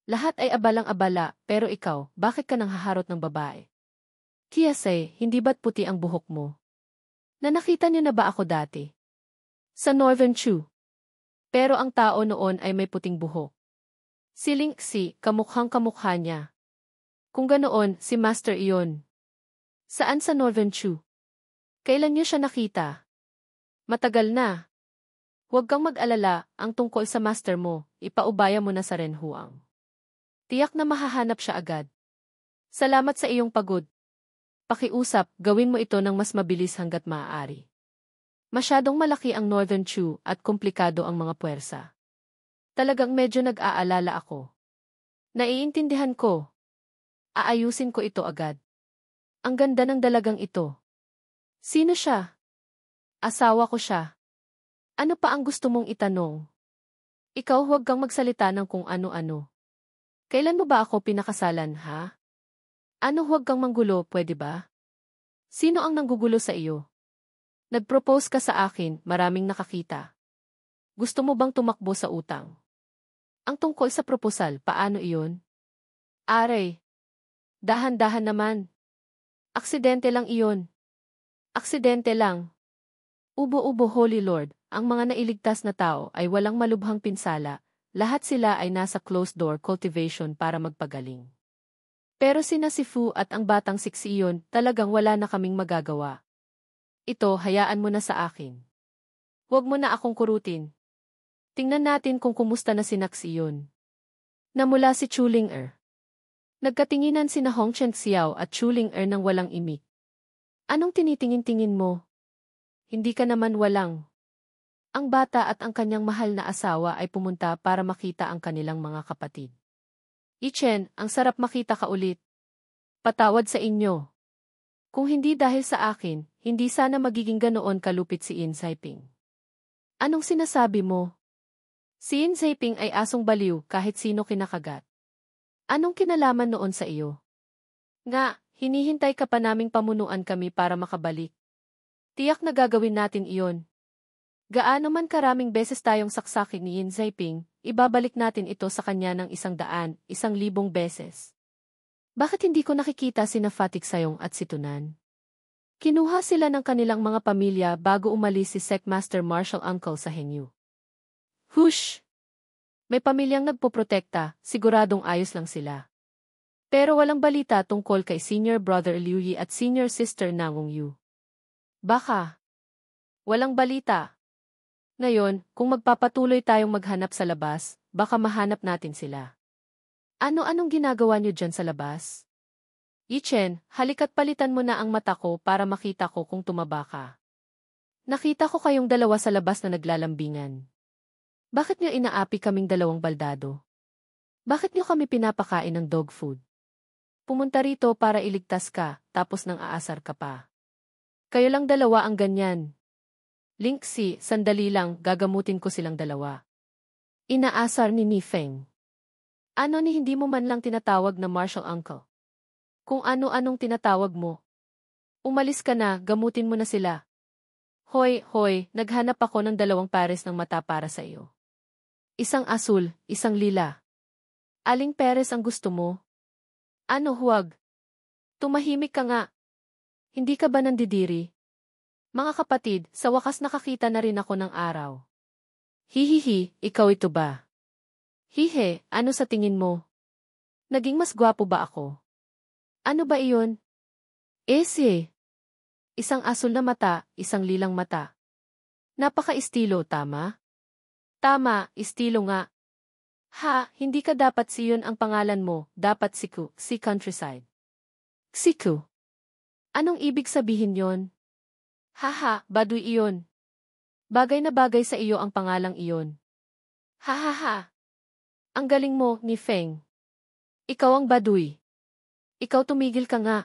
Lahat ay abalang-abala, pero ikaw, bakit ka nang haharot ng babae? Kiyase, hindi ba't puti ang buhok mo? Na nakita niyo na ba ako dati? Sa Northern Chu. Pero ang tao noon ay may puting buhok. Si Linksy, kamukhang kamukha niya. Kung ganoon, si Master iyon. Saan sa Northern Chu? Kailan niyo siya nakita? Matagal na. Huwag kang mag-alala, ang tungkol sa master mo, ipaubaya mo na sa Renhuang. Tiyak na mahahanap siya agad. Salamat sa iyong pagod. Pakiusap, gawin mo ito ng mas mabilis hanggat maaari. Masyadong malaki ang Northern Chu at komplikado ang mga puwersa. Talagang medyo nag-aalala ako. Naiintindihan ko. Aayusin ko ito agad. Ang ganda ng dalagang ito. Sino siya? Asawa ko siya. Ano pa ang gusto mong itanong? Ikaw huwag kang magsalita ng kung ano-ano. Kailan mo ba ako pinakasalan, ha? Ano huwag kang manggulo, pwede ba? Sino ang nanggugulo sa iyo? Nag-propose ka sa akin, maraming nakakita. Gusto mo bang tumakbo sa utang? Ang tungkol sa proposal, paano iyon? Aray. Dahan-dahan naman. Aksidente lang iyon. Aksidente lang. Ubo-ubo, Holy Lord, ang mga nailigtas na tao ay walang malubhang pinsala, lahat sila ay nasa closed-door cultivation para magpagaling. Pero sina si Fu at ang batang Sixiyon, talagang wala na kaming magagawa. Ito, hayaan mo na sa akin. Huwag mo na akong kurutin. Tingnan natin kung kumusta na si Naxiyon. Namula si Chuling-er. Nagkatinginan sina Hong Chen Xiao at Chuling-er ng walang imik. Anong tinitingin-tingin mo? Hindi ka naman walang. Ang bata at ang kanyang mahal na asawa ay pumunta para makita ang kanilang mga kapatid. Ichen, ang sarap makita ka ulit. Patawad sa inyo. Kung hindi dahil sa akin, hindi sana magiging ganoon kalupit si Yin Saiping. Anong sinasabi mo? Si Yin Saiping ay asong baliw kahit sino kinakagat. Anong kinalaman noon sa iyo? Nga, hinihintay ka pa naming pamunuan kami para makabalik. Tiyak na gagawin natin iyon. Gaano man karaming beses tayong saksakin ni Yin Saiping, ibabalik natin ito sa kanya ng 100, 1,000 beses. Bakit hindi ko nakikita sina Fatik Sayong at si Tunan? Kinuha sila ng kanilang mga pamilya bago umalis si Secmaster Marshal Uncle sa Hengyu. Hush! May pamilyang nagpoprotekta, siguradong ayos lang sila. Pero walang balita tungkol kay Senior Brother Liu Yi at Senior Sister Nangong Yu. Baka. Walang balita. Ngayon, kung magpapatuloy tayong maghanap sa labas, baka mahanap natin sila. Ano-anong ginagawa niyo dyan sa labas? Yichen, halika't palitan mo na ang mata ko para makita ko kung tumaba ka. Nakita ko kayong dalawa sa labas na naglalambingan. Bakit niyo inaapi kaming dalawang baldado? Bakit niyo kami pinapakain ng dog food? Pumunta rito para iligtas ka, tapos nang aasar ka pa. Kayo lang dalawa ang ganyan. Linksy, sandali lang, gagamutin ko silang dalawa. Inaasar ni Feng. Ano ni hindi mo man lang tinatawag na Marshal Uncle? Kung ano-anong tinatawag mo. Umalis ka na, gamutin mo na sila. Hoy, naghanap ako ng 2 pares ng mata para sa iyo. Isang asul, isang lila. Aling pares ang gusto mo? Ano huwag? Tumahimik ka nga. Hindi ka ba nandidiri? Mga kapatid, sa wakas nakakita na rin ako ng araw. Hihihi, ikaw ito ba? Hihe, ano sa tingin mo? Naging mas gwapo ba ako? Ano ba iyon? Ese. Isang asul na mata, isang lilang mata. Napaka-estilo, tama? Tama, estilo nga. Ha, hindi ka dapat siyon ang pangalan mo, dapat Siku, si Countryside. Siku. Anong ibig sabihin yon? Haha, baduy iyon. Bagay na bagay sa iyo ang pangalang iyon. Hahaha. Ang galing mo, ni Feng. Ikaw ang baduy. Ikaw tumigil ka nga.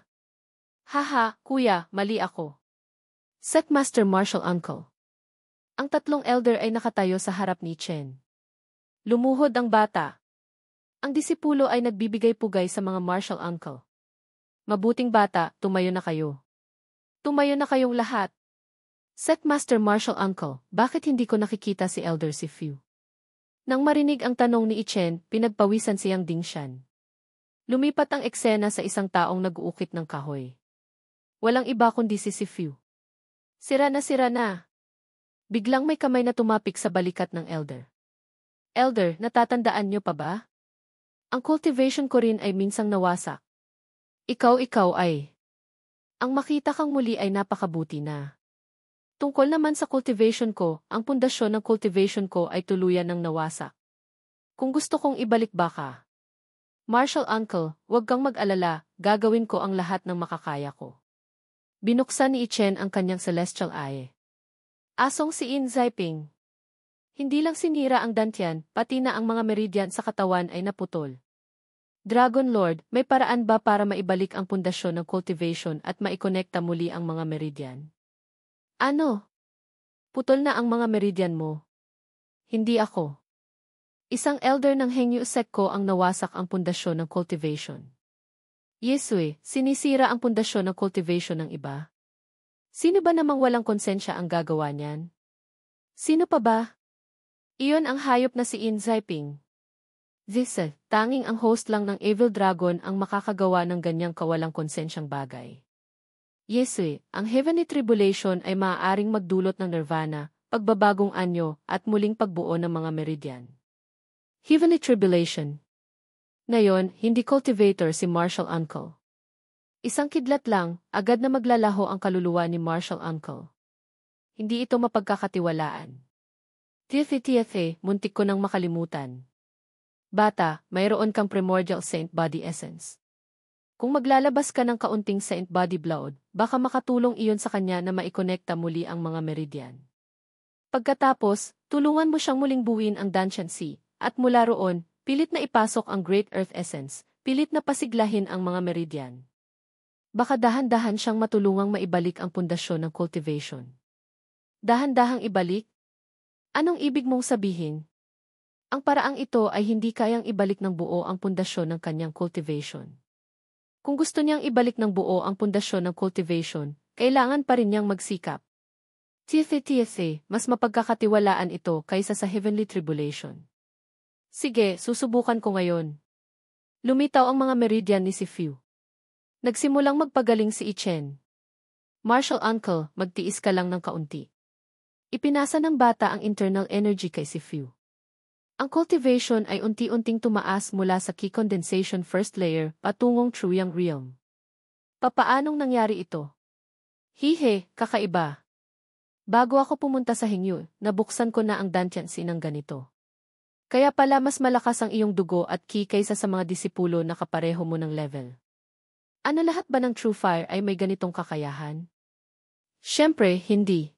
Haha, kuya, mali ako. Secmaster Marshal Uncle. Ang 3 elder ay nakatayo sa harap ni Chen. Lumuhod ang bata. Ang disipulo ay nagbibigay pugay sa mga Marshal Uncle. Mabuting bata, tumayo na kayo. Tumayo na kayong lahat. Secmaster Marshal Uncle, bakit hindi ko nakikita si Elder Sifu? Nang marinig ang tanong ni Ichen, pinagpawisan siyang Dingshan. Lumipat ang eksena sa isang taong nag-uukit ng kahoy. Walang iba kundi si Sifu. Sira na. Biglang may kamay na tumapik sa balikat ng Elder. Elder, natatandaan niyo pa ba? Ang cultivation ko rin ay minsang nawasak. Ikaw ay. Ang makita kang muli ay napakabuti na. Tungkol naman sa cultivation ko, ang pundasyon ng cultivation ko ay tuluyan ng nawasak. Kung gusto kong ibalik baka. Marshall Uncle, huwag kang mag-alala, gagawin ko ang lahat ng makakaya ko. Binuksan ni Chen ang kanyang celestial eye. Asong si In Ziping. Hindi lang sinira ang dantian, pati na ang mga meridian sa katawan ay naputol. Dragon Lord, may paraan ba para maibalik ang pundasyon ng cultivation at maikonekta muli ang mga meridian? Ano? Putol na ang mga meridian mo. Hindi ako. Isang elder ng Hengyu Sekko ang nawasak ang pundasyon ng cultivation. Yesue, sinisira ang pundasyon ng cultivation ng iba. Sino ba namang walang konsensya ang gagawa niyan? Sino pa ba? Iyon ang hayop na si In Ziping. Zisa, tanging ang host lang ng Evil Dragon ang makakagawa ng ganyang kawalang konsensyang bagay. Yesue, ang Heavenly Tribulation ay maaaring magdulot ng nirvana, pagbabagong anyo, at muling pagbuo ng mga meridian. Heavenly Tribulation. Ngayon, hindi cultivator si Marshall Uncle. Isang kidlat lang, agad na maglalaho ang kaluluwa ni Marshall Uncle. Hindi ito mapagkakatiwalaan. TFA, muntik ko nang makalimutan. Bata, mayroon kang primordial Saint Body Essence. Kung maglalabas ka ng kaunting Saint Body Blood, baka makatulong iyon sa kanya na maikonekta muli ang mga meridian. Pagkatapos, tulungan mo siyang muling buuin ang Danshan Sea. At mula roon, pilit na ipasok ang Great Earth Essence, pilit na pasiglahin ang mga meridian. Baka dahan-dahan siyang matulungang maibalik ang pundasyon ng cultivation. Dahan-dahang ibalik? Anong ibig mong sabihin? Ang paraang ito ay hindi kayang ibalik ng buo ang pundasyon ng kanyang cultivation. Kung gusto niyang ibalik ng buo ang pundasyon ng cultivation, kailangan pa rin niyang magsikap. TFA, mas mapagkakatiwalaan ito kaysa sa Heavenly Tribulation. Sige, susubukan ko ngayon. Lumitaw ang mga meridian ni Sifu. Nagsimulang magpagaling si Ichen. Marshall Uncle, magtiis ka lang ng kaunti. Ipinasa ng bata ang internal energy kay Sifu. Ang cultivation ay unti-unting tumaas mula sa key condensation first layer patungong True Yang Realm. Papaanong nangyari ito? Hihe, kakaiba. Bago ako pumunta sa Hengyu, nabuksan ko na ang Dantian Sea ng ganito. Kaya pala mas malakas ang iyong dugo at ki kaysa sa mga disipulo na kapareho mo ng level. Ano lahat ba ng True Fire ay may ganitong kakayahan? Siyempre, hindi.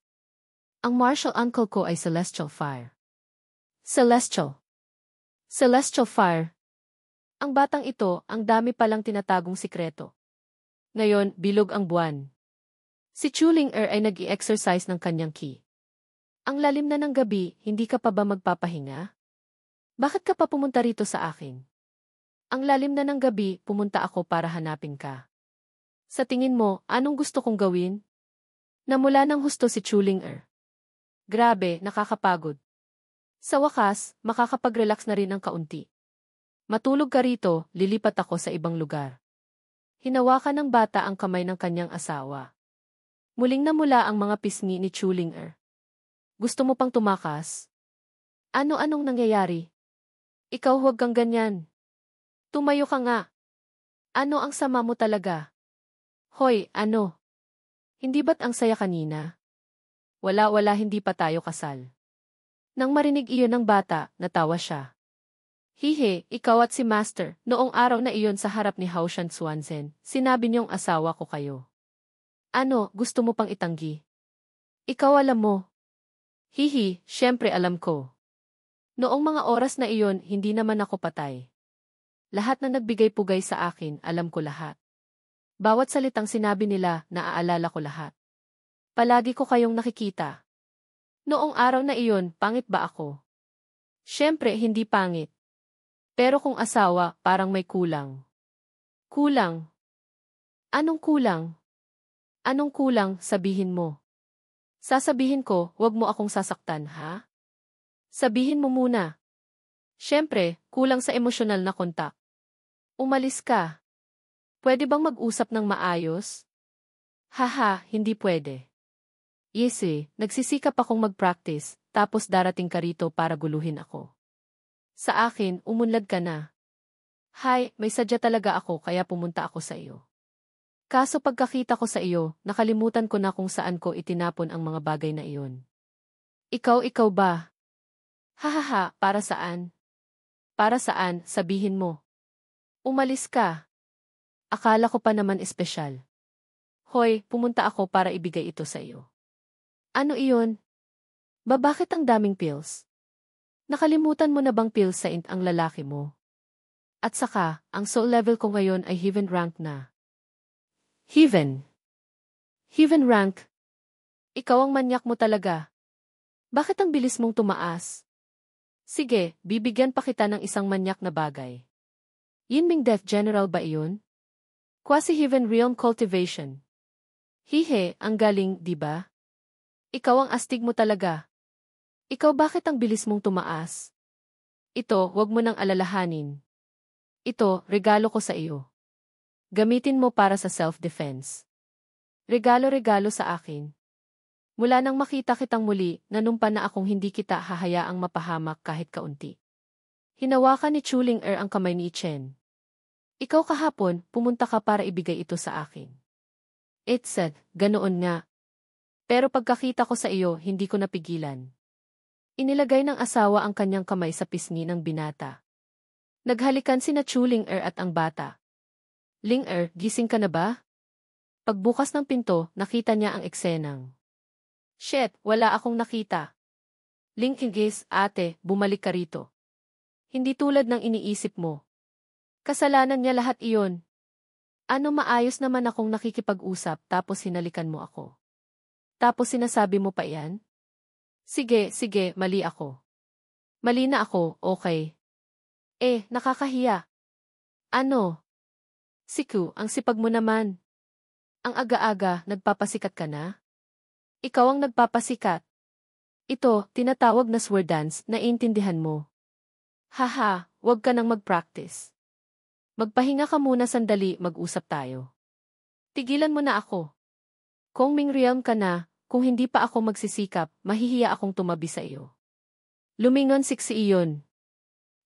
Ang Marshall Uncle ko ay Celestial Fire. Celestial. Celestial Fire. Ang batang ito, ang dami palang tinatagong sikreto. Ngayon, bilog ang buwan. Si Chuling ay nag-i-exercise ng kanyang ki. Ang lalim na ng gabi, hindi ka pa ba magpapahinga? Bakit ka pa pumunta rito sa akin? Ang lalim na ng gabi, pumunta ako para hanapin ka. Sa tingin mo, anong gusto kong gawin? Namula ng husto si Chuling. Grabe, nakakapagod. Sa wakas, makakapag-relax na rin ng kaunti. Matulog ka rito, lilipat ako sa ibang lugar. Hinawakan ng bata ang kamay ng kanyang asawa. Muling namula ang mga pisngi ni Chuling. Gusto mo pang tumakas? Ano-anong nangyayari? Ikaw huwag kang ganyan. Tumayo ka nga. Ano ang sama mo talaga? Hoy, ano? Hindi ba't ang saya kanina? Wala hindi pa tayo kasal. Nang marinig iyon ng bata, natawa siya. Hihe, ikaw at si Master, noong araw na iyon sa harap ni Haoshan Swanzen, sinabi niyong asawa ko kayo. Ano, gusto mo pang itanggi? Ikaw alam mo. Hihi, syempre alam ko. Noong mga oras na iyon, hindi naman ako patay. Lahat na nagbigay pugay sa akin, alam ko lahat. Bawat salitang sinabi nila, naaalala ko lahat. Palagi ko kayong nakikita. Noong araw na iyon, pangit ba ako? Syempre, hindi pangit. Pero kung asawa, parang may kulang. Kulang? Anong kulang? Anong kulang, sabihin mo? Sasabihin ko, wag mo akong sasaktan, ha? Sabihin mo muna. Syempre, kulang sa emosyonal na kontak. Umalis ka. Pwede bang mag-usap ng maayos? Haha, hindi pwede. Yes nagsisikap akong mag-practice, tapos darating ka rito para guluhin ako. Sa akin, umunlad ka na. Hay, may sadya talaga ako kaya pumunta ako sa iyo. Kaso pagkakita ko sa iyo, nakalimutan ko na kung saan ko itinapon ang mga bagay na iyon. Ikaw ba? Hahaha, para saan? Para saan, sabihin mo. Umalis ka. Akala ko pa naman espesyal. Hoy, pumunta ako para ibigay ito sa iyo. Ano iyon? Bakit ang daming pills? Nakalimutan mo na bang pills saint ang lalaki mo? At saka, ang soul level ko ngayon ay heaven rank na. Heaven. Heaven rank. Ikaw ang manyak mo talaga. Bakit ang bilis mong tumaas? Sige, bibigyan pa kita ng isang manyak na bagay. Yinming Death General ba iyon? Quasi-Heaven Realm Cultivation. Hihe, ang galing, di ba? Ikaw ang astig mo talaga. Ikaw bakit ang bilis mong tumaas? Ito, wag mo nang alalahanin. Ito, regalo ko sa iyo. Gamitin mo para sa self-defense. Regalo-regalo sa akin. Mula nang makita kitang muli, nanumpa na akong hindi kita hahayaang mapahamak kahit kaunti. Hinawakan ni Chuling ang kamay ni Chen. Ikaw kahapon, pumunta ka para ibigay ito sa akin. It said, ganoon nga. Pero pagkakita ko sa iyo, hindi ko napigilan. Inilagay ng asawa ang kanyang kamay sa pisngi ng binata. Naghalikan sina Chuling at ang bata. Ling gising ka na ba? Pagbukas ng pinto, nakita niya ang eksenang. Shit, wala akong nakita. Ling ate, bumalik ka rito. Hindi tulad ng iniisip mo. Kasalanan niya lahat iyon. Ano maayos naman akong nakikipag-usap tapos hinalikan mo ako. Tapos sinasabi mo pa yan? Sige, mali ako. Mali na ako, okay. Nakakahiya. Ano? Siku, ang sipag mo naman. Ang aga-aga, nagpapasikat ka na? Ikaw ang nagpapasikat. Ito, tinatawag na sword dance, naiintindihan mo. Haha, wag ka nang mag-practice. Magpahinga ka muna sandali, mag-usap tayo. Tigilan mo na ako. Kung Ming Realm ka na, kung hindi pa ako magsisikap, mahihiya akong tumabi sa iyo. Lumingon siksi iyon.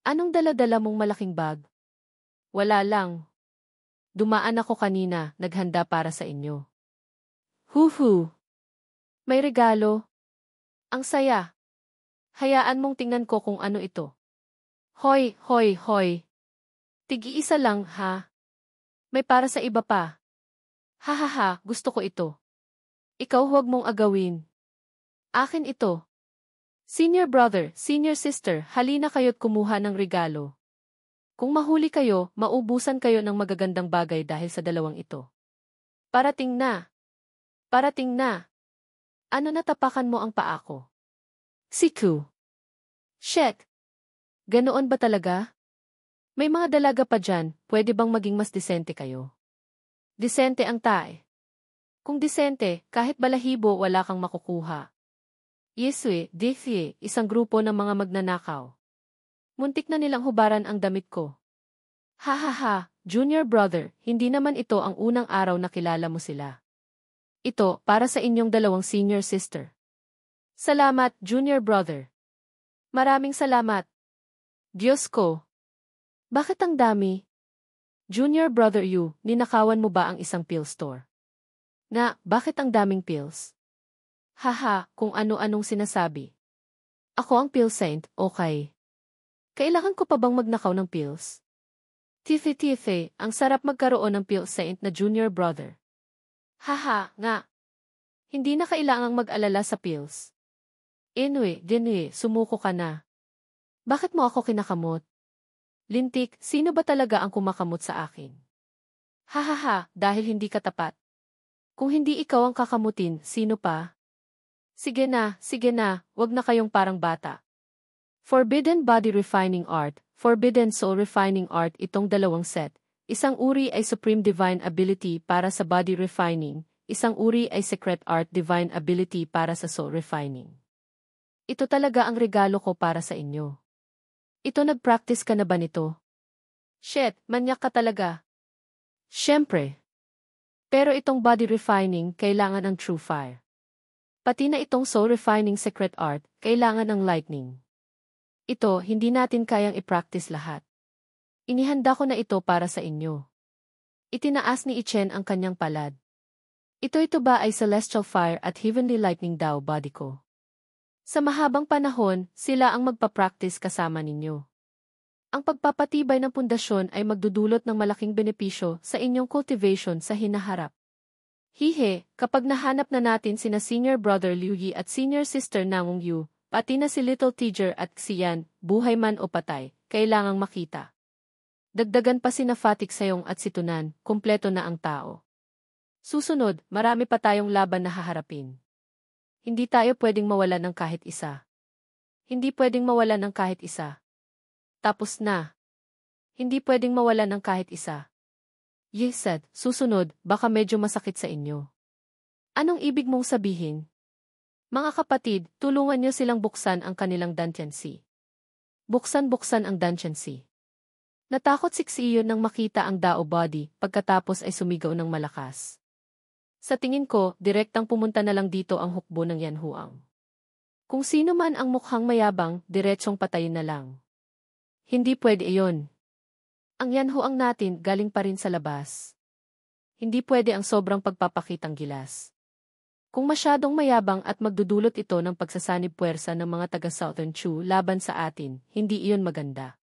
Anong dala-dala mong malaking bag? Wala lang. Dumaan ako kanina, naghanda para sa inyo. Huhu! May regalo. Ang saya. Hayaan mong tingnan ko kung ano ito. Hoy! Tig-iisa lang, ha? May para sa iba pa. Hahaha, gusto ko ito. Ikaw huwag mong agawin. Akin ito. Senior brother, senior sister, halina kayo't kumuha ng regalo. Kung mahuli kayo, maubusan kayo ng magagandang bagay dahil sa dalawang ito. Parating na. Ano natapakan mo ang paa ko? Siku. Shit. Ganoon ba talaga? May mga dalaga pa dyan, pwede bang maging mas disente kayo? Disente ang tae. Kung disente, kahit balahibo wala kang makukuha. Yeswe, Defie, isang grupo ng mga magnanakaw. Muntik na nilang hubaran ang damit ko. Hahaha, junior brother, hindi naman ito ang unang araw na kilala mo sila. Ito, para sa inyong dalawang senior sister. Salamat, junior brother. Maraming salamat. Diyos ko. Bakit ang dami? Junior brother you, ninakawan mo ba ang isang pill store? Bakit ang daming pills? Haha, kung ano-anong sinasabi. Ako ang pill saint, okay. Kailangan ko pa bang magnakaw ng pills? Tife, ang sarap magkaroon ng pill saint na junior brother. Haha, nga. Hindi na kailangang mag-alala sa pills. Dinwe, sumuko ka na. Bakit mo ako kinakamot? Lintik, sino ba talaga ang kumakamot sa akin? Hahaha, dahil hindi ka tapat. Kung hindi ikaw ang kakamutin, sino pa? Sige na, wag na kayong parang bata. Forbidden Body Refining Art, Forbidden Soul Refining Art itong dalawang set. Isang uri ay Supreme Divine Ability para sa Body Refining, isang uri ay Secret Art Divine Ability para sa Soul Refining. Ito talaga ang regalo ko para sa inyo. Ito nag-practice ka na ba nito? Shit, manyak ka talaga. Siyempre. Pero itong body refining, kailangan ng true fire. Pati na itong soul refining secret art, kailangan ng lightning. Ito, hindi natin kayang i-practice lahat. Inihanda ko na ito para sa inyo. Itinaas ni Ichen ang kanyang palad. Ito ba ay celestial fire at heavenly lightning daw, body ko? Sa mahabang panahon, sila ang magpa-practice kasama ninyo. Ang pagpapatibay ng pundasyon ay magdudulot ng malaking benepisyo sa inyong cultivation sa hinaharap. Hihe, kapag nahanap na natin sina Senior Brother Liu Yi at Senior Sister Namong Yu, pati na si Little Teacher at Xian, buhay man o patay, kailangang makita. Dagdagan pa sina Fatik Sayong at Situnan, kumpleto na ang tao. Susunod, marami pa tayong laban na haharapin. Hindi tayo pwedeng mawalan ng kahit isa. Hindi pwedeng mawalan ng kahit isa. Tapos na. Hindi pwedeng mawalan ng kahit isa. Ye said, susunod, baka medyo masakit sa inyo. Anong ibig mong sabihin? Mga kapatid, tulungan niyo silang buksan ang kanilang Dantiansi. Buksan ang Dantiansi. Natakot si Xiyon nang makita ang Dao body, pagkatapos ay sumigaw ng malakas. Sa tingin ko, direktang pumunta na lang dito ang hukbo ng Yanhuang. Kung sino man ang mukhang mayabang, diretsong patayin na lang. Hindi pwede iyon. Ang Yanhuang natin galing pa rin sa labas. Hindi pwede ang sobrang pagpapakitang gilas. Kung masyadong mayabang at magdudulot ito ng pagsasanib puwersa ng mga taga-Southern Chu laban sa atin, hindi iyon maganda.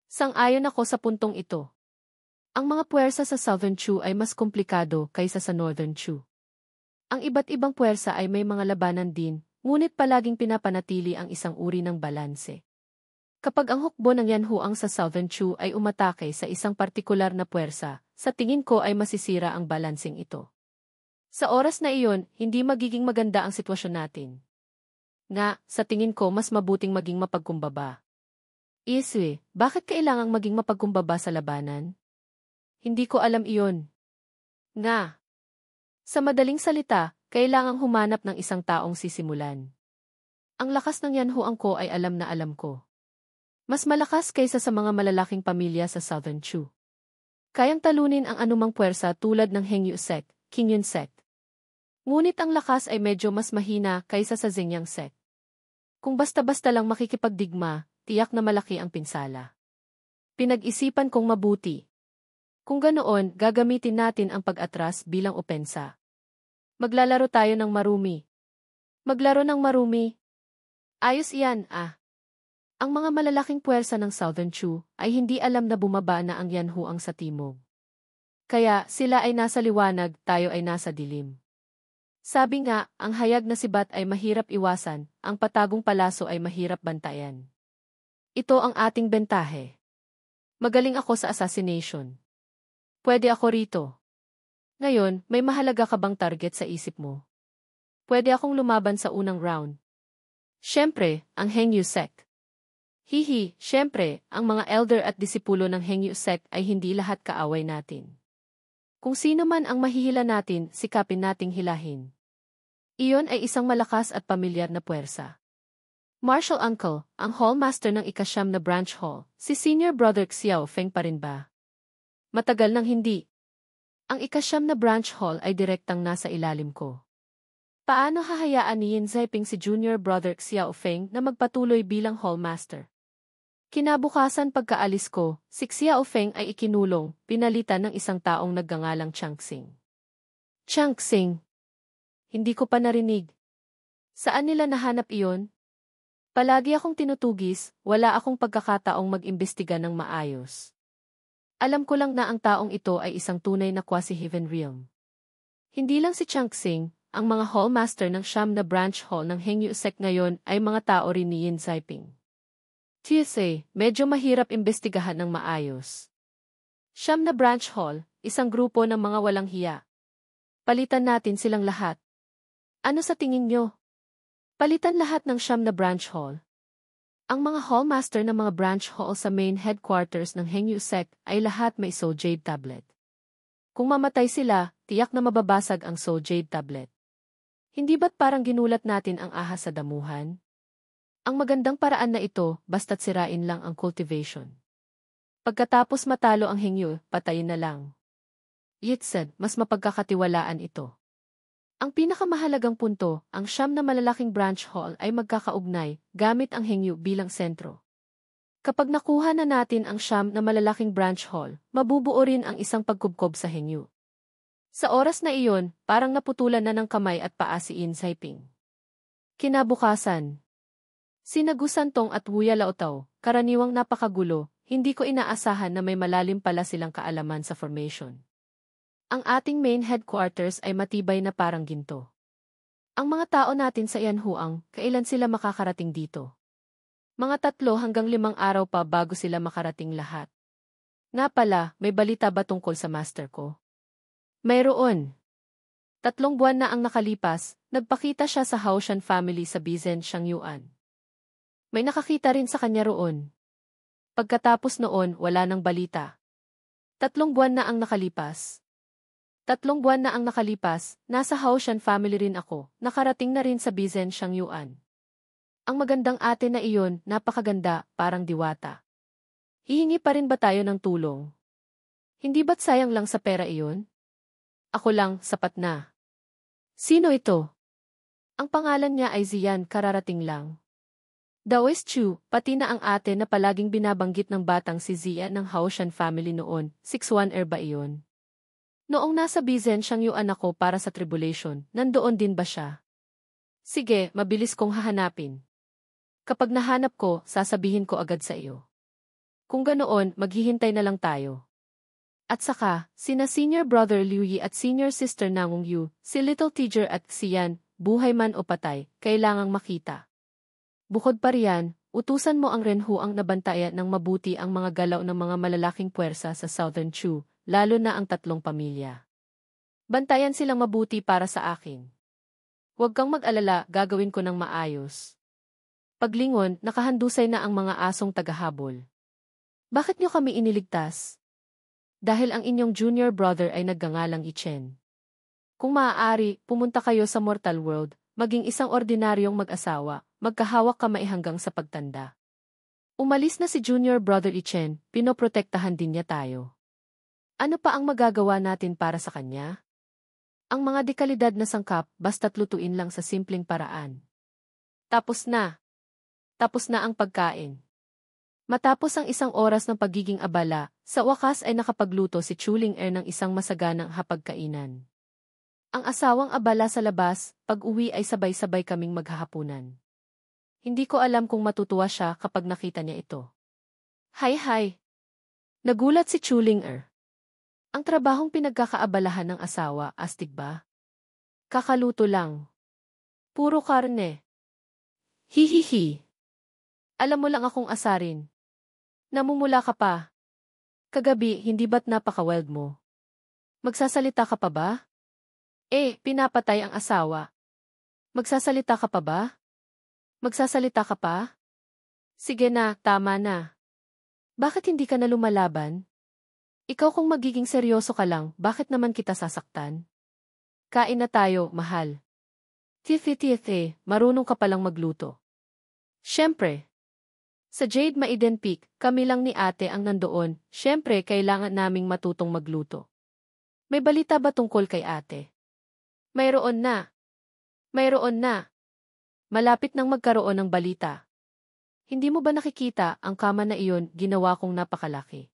Sang-ayon ako sa puntong ito. Ang mga puwersa sa Southern Chu ay mas komplikado kaysa sa Northern Chu. Ang iba't ibang puwersa ay may mga labanan din, ngunit palaging pinapanatili ang isang uri ng balanse. Kapag ang hukbo ng Yanhuang sa Southern Chu ay umatake sa isang partikular na puwersa, sa tingin ko ay masisira ang balansing ito. Sa oras na iyon, hindi magiging maganda ang sitwasyon natin. Nga, sa tingin ko mas mabuting maging mapagkumbaba. Iswe, bakit kailangang maging mapagkumbaba sa labanan? Hindi ko alam iyon. Nga. Sa madaling salita, kailangang humanap ng isang taong sisimulan. Ang lakas ng Yanhuang ko ay alam na alam ko. Mas malakas kaysa sa mga malalaking pamilya sa Southern Chu. Kayang talunin ang anumang puwersa tulad ng Hengyu sect, Qingyun sect. Ngunit ang lakas ay medyo mas mahina kaysa sa Xinjiang sect. Kung basta-basta lang makikipagdigma, tiyak na malaki ang pinsala. Pinag-isipan kong mabuti. Kung ganoon, gagamitin natin ang pag-atras bilang opensa. Maglalaro tayo ng marumi. Maglaro ng marumi. Ayos iyan, ah. Ang mga malalaking puwersa ng Southern Chu ay hindi alam na bumaba na ang Yanhuang sa timog. Kaya sila ay nasa liwanag, tayo ay nasa dilim. Sabi nga, ang hayag na sibat ay mahirap iwasan, ang patagong palaso ay mahirap bantayan. Ito ang ating bentahe. Magaling ako sa assassination. Pwede ako rito. Ngayon, may mahalaga ka bang target sa isip mo? Pwede akong lumaban sa unang round. Siyempre, ang Hengyu sect. Hihi, siyempre, ang mga elder at disipulo ng Hengyu sect ay hindi lahat kaaway natin. Kung sino man ang mahihila natin, sikapin nating hilahin. Iyon ay isang malakas at pamilyar na puwersa. Martial Uncle, ang hallmaster ng ikasyam na branch hall, si Senior Brother Xiao Feng pa rin ba? Matagal nang hindi. Ang ikasyam na branch hall ay direktang nasa ilalim ko. Paano hahayaan ni Yin Zaiping si Junior Brother Xiao Feng na magpatuloy bilang hallmaster? Kinabukasan pagkaalis ko, si Xiao Feng ay ikinulong, pinalitan ng isang taong nagngangalang Changxing. Changxing. Hindi ko pa narinig. Saan nila nahanap iyon? Palagi akong tinutugis, wala akong pagkakataong mag-imbestiga ng maayos. Alam ko lang na ang taong ito ay isang tunay na quasi-heaven realm. Hindi lang si Changxing, ang mga hallmaster ng siyam na branch hall ng Hengyu sect ngayon ay mga tao rin ni Yin Zaiping. TSA, medyo mahirap imbestigahan ng maayos. Siyam na branch hall, isang grupo ng mga walang hiya. Palitan natin silang lahat. Ano sa tingin nyo? Palitan lahat ng siyam na branch hall. Ang mga hallmaster ng mga branch hall sa main headquarters ng Hengyu sect ay lahat may Soul Jade tablet. Kung mamatay sila, tiyak na mababasag ang Soul Jade tablet. Hindi ba't parang ginulat natin ang ahas sa damuhan? Ang magandang paraan na ito, basta't sirain lang ang cultivation. Pagkatapos matalo ang Hengyu, patayin na lang. Yit said, mas mapagkakatiwalaan ito. Ang pinakamahalagang punto, ang siyam na malalaking branch hall ay magkakaugnay, gamit ang Hengyu bilang sentro. Kapag nakuha na natin ang siyam na malalaking branch hall, mabubuo rin ang isang pagkubkob sa henyo. Sa oras na iyon, parang naputulan na ng kamay at paa si In Saiping. Kinabukasan. Sina Gu Santong at Wuya Lautaw, karaniwang napakagulo, hindi ko inaasahan na may malalim pala silang kaalaman sa formation. Ang ating main headquarters ay matibay na parang ginto. Ang mga tao natin sa Yanhuang, kailan sila makakarating dito? Mga 3 hanggang 5 araw pa bago sila makarating lahat. Nga pala, may balita ba tungkol sa master ko? Mayroon. 3 buwan na ang nakalipas, nagpakita siya sa Haoshan family sa Bizen Shangyuan. May nakakita rin sa kanya roon. Pagkatapos noon, wala nang balita. 3 buwan na ang nakalipas. 3 buwan na ang nakalipas, nasa Haoshan family rin ako, nakarating na rin sa Bizen Shangyuan. Ang magandang ate na iyon, napakaganda, parang diwata. Hihingi pa rin ba tayo ng tulong? Hindi ba't sayang lang sa pera iyon? Ako lang, sapat na. Sino ito? Ang pangalan niya ay Zian, kararating lang. Daoist Chu, pati na ang ate na palaging binabanggit ng batang si Zia ng Haoshan family noon, 61 ba iyon? Noong nasa Bizen Shangyuan ako para sa tribulation, nandoon din ba siya? Sige, mabilis kong hahanapin. Kapag nahanap ko, sasabihin ko agad sa iyo. Kung ganoon, maghihintay na lang tayo. At saka, sina senior brother Liu Yi at senior sister Nangung Yu, si little teacher at si Yan, buhay man o patay, kailangang makita. Bukod pa riyan, utusan mo ang Renhu ang nabantayan ng mabuti ang mga galaw ng mga malalaking puwersa sa Southern Chu, lalo na ang 3 pamilya. Bantayan silang mabuti para sa akin. Huwag kang mag-alala, gagawin ko ng maayos. Paglingon, nakahandusay na ang mga asong tagahabol. Bakit niyo kami iniligtas? Dahil ang inyong junior brother ay nagngangalang Ichen. Kung maaari, pumunta kayo sa Mortal World, maging isang ordinaryong mag-asawa, magkahawak kamay hanggang sa pagtanda. Umalis na si junior brother Ichen, pinoprotektahan din niya tayo. Ano pa ang magagawa natin para sa kanya? Ang mga dekalidad na sangkap, basta't lutuin lang sa simpleng paraan. Tapos na. Tapos na ang pagkain. Matapos ang 1 oras ng pagiging abala, sa wakas ay nakapagluto si Chuling ng isang masaganang hapagkainan. Ang asawang abala sa labas, pag-uwi ay sabay-sabay kaming maghahapunan. Hindi ko alam kung matutuwa siya kapag nakita niya ito. Hi! Nagulat si Chuling. Ang trabahong pinagkakaabalahan ng asawa, astig ba? Kakaluto lang. Puro karne. Hihihi. Alam mo lang akong asarin. Namumula ka pa. Kagabi, hindi ba't napaka-wild mo? Magsasalita ka pa ba? Pinapatay ang asawa. Magsasalita ka pa ba? Magsasalita ka pa? Sige na, tama na. Bakit hindi ka na lumalaban? Ikaw kung magiging seryoso ka lang, bakit naman kita sasaktan? Kain na tayo, mahal. Tithi, marunong ka palang magluto. Siyempre. Sa Jade Maiden Peak, kami lang ni ate ang nandoon, siyempre kailangan naming matutong magluto. May balita ba tungkol kay ate? Mayroon na. Malapit nang magkaroon ng balita. Hindi mo ba nakikita ang kama na iyon ginawa kong napakalaki?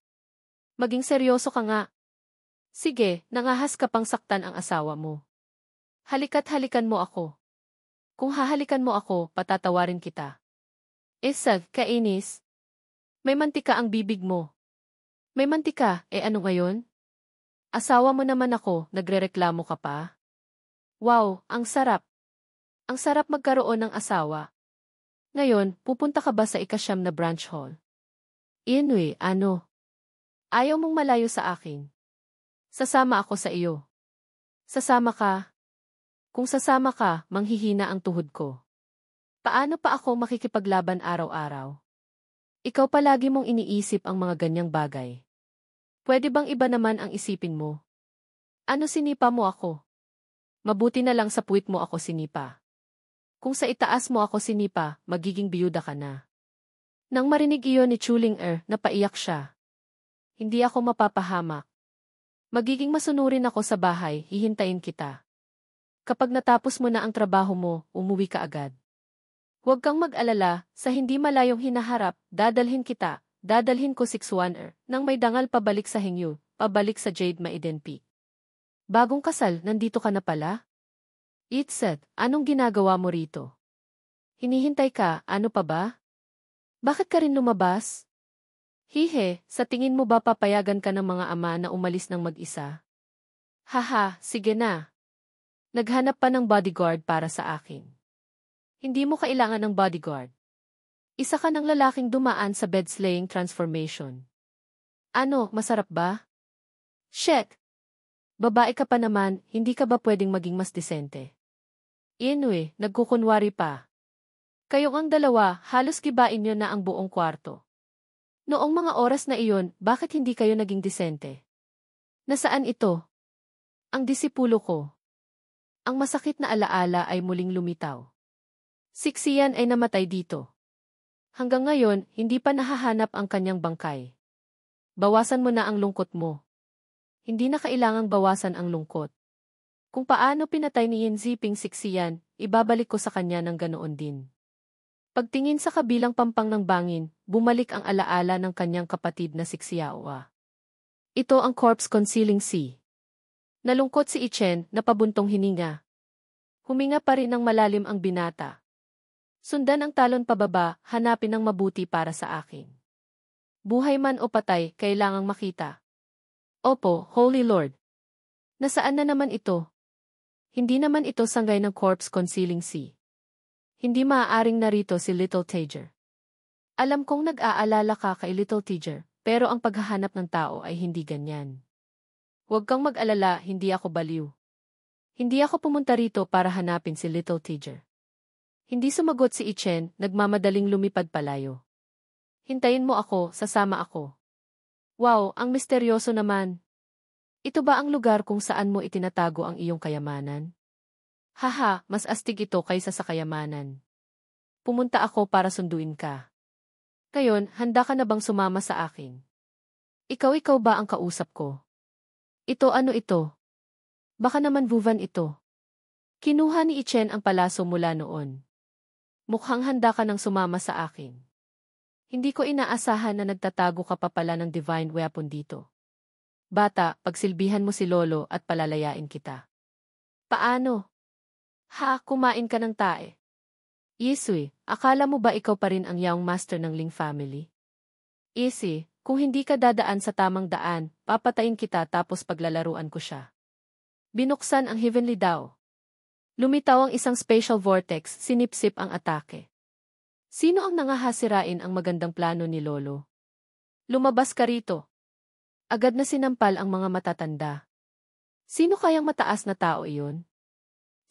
Maging seryoso ka nga. Sige, nangahas ka pang saktan ang asawa mo. Halika't halikan mo ako. Kung hahalikan mo ako, patatawarin kita. Kainis. May mantika ang bibig mo. May mantika, ano ngayon? Asawa mo naman ako, nagrereklamo ka pa? Wow, ang sarap. Ang sarap magkaroon ng asawa. Ngayon, pupunta ka ba sa ika-9 na branch hall? Ano? Ayaw mong malayo sa akin. Sasama ako sa iyo. Sasama ka? Kung sasama ka, manghihina ang tuhod ko. Paano pa ako makikipaglaban araw-araw? Ikaw palagi mong iniisip ang mga ganyang bagay. Pwede bang iba naman ang isipin mo? Ano sinipa mo ako? Mabuti na lang sa puwit mo ako sinipa. Kung sa itaas mo ako sinipa, magiging biyuda ka na. Nang marinig iyon ni Chuling napaiyak siya. Hindi ako mapapahamak. Magiging masunurin ako sa bahay, hihintayin kita. Kapag natapos mo na ang trabaho mo, umuwi ka agad. Huwag kang mag-alala, sa hindi malayong hinaharap, dadalhin ko 6-1er, nang may dangal pabalik sa Hengyu, pabalik sa Jade Maiden Peak. Bagong kasal, nandito ka na pala? Itset, anong ginagawa mo rito? Hinihintay ka, ano pa ba? Bakit ka rin lumabas? Hihe, sa tingin mo ba papayagan ka ng mga ama na umalis ng mag-isa? Haha, sige na. Naghanap pa ng bodyguard para sa akin. Hindi mo kailangan ng bodyguard. Isa ka ng lalaking dumaan sa bed-slaying transformation. Ano, masarap ba? Shit! Babae ka pa naman, hindi ka ba pwedeng maging mas disente? Inwe, nagkukunwari pa. Kayong ang dalawa, halos gibain nyo na ang buong kwarto. Noong mga oras na iyon, bakit hindi kayo naging disente? Nasaan ito? Ang disipulo ko. Ang masakit na alaala ay muling lumitaw. Siksiyan ay namatay dito. Hanggang ngayon, hindi pa nahahanap ang kanyang bangkay. Bawasan mo na ang lungkot mo. Hindi na kailangang bawasan ang lungkot. Kung paano pinatay ni Yin Ziping Siksiyan, ibabalik ko sa kanya ng ganoon din. Pagtingin sa kabilang pampang ng bangin, bumalik ang alaala ng kanyang kapatid na Sixiaoa. Ito ang corpse concealing sea. Nalungkot si Ichen na pabuntong hininga. Huminga pa rin ng malalim ang binata. Sundan ang talon pababa, hanapin ng mabuti para sa akin. Buhay man o patay, kailangang makita. Opo, Holy Lord. Nasaan na naman ito? Hindi naman ito sanggay ng corpse concealing sea. Hindi maaaring narito si Little Tager. Alam kong nag-aalala ka kay Little Tager, pero ang paghahanap ng tao ay hindi ganyan. Huwag kang mag-alala, hindi ako baliw. Hindi ako pumunta rito para hanapin si Little Tager. Hindi sumagot si Ichen, nagmamadaling lumipad palayo. Hintayin mo ako, sasama ako. Wow, ang misteryoso naman. Ito ba ang lugar kung saan mo itinatago ang iyong kayamanan? Haha, mas astig ito kaysa sa kayamanan. Pumunta ako para sunduin ka. Ngayon, handa ka na bang sumama sa akin? Ikaw ba ang kausap ko? Ito ano ito? Baka naman Vuvan ito. Kinuha ni Ichen ang palaso mula noon. Mukhang handa ka nang sumama sa akin. Hindi ko inaasahan na nagtatago ka pa pala ng divine weapon dito. Bata, pagsilbihan mo si Lolo at palalayain kita. Paano? Ha, kumain ka ng tae. Yesui, akala mo ba ikaw pa rin ang young master ng Ling family? Isi, kung hindi ka dadaan sa tamang daan, papatayin kita tapos paglalaruan ko siya. Binuksan ang Heavenly Dao. Lumitaw ang isang spatial vortex, sinipsip ang atake. Sino ang nangahasirain ang magandang plano ni Lolo? Lumabas ka rito. Agad na sinampal ang mga matatanda. Sino kayang mataas na tao iyon?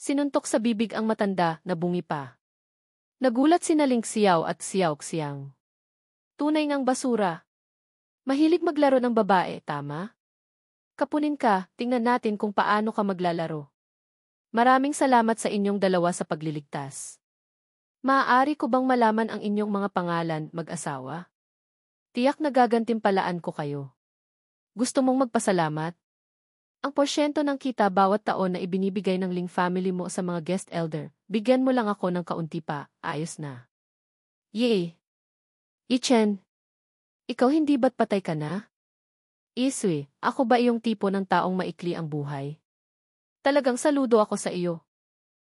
Sinuntok sa bibig ang matanda na bungi pa. Nagulat sina Ling Xiao at Xiao Xiang. Tunay ngang basura. Mahilig maglaro ng babae, tama? Kapunin ka, tingnan natin kung paano ka maglalaro. Maraming salamat sa inyong dalawa sa pagliligtas. Maaari ko bang malaman ang inyong mga pangalan, mag-asawa? Tiyak na gagantimpalaan ko kayo. Gusto mong magpasalamat? Ang porsyento ng kita bawat taon na ibinibigay ng Ling family mo sa mga guest elder, bigyan mo lang ako ng kaunti pa, ayos na. Yay! Ichen, ikaw hindi ba't patay ka na? Isui, ako ba iyong tipo ng taong maikli ang buhay? Talagang saludo ako sa iyo.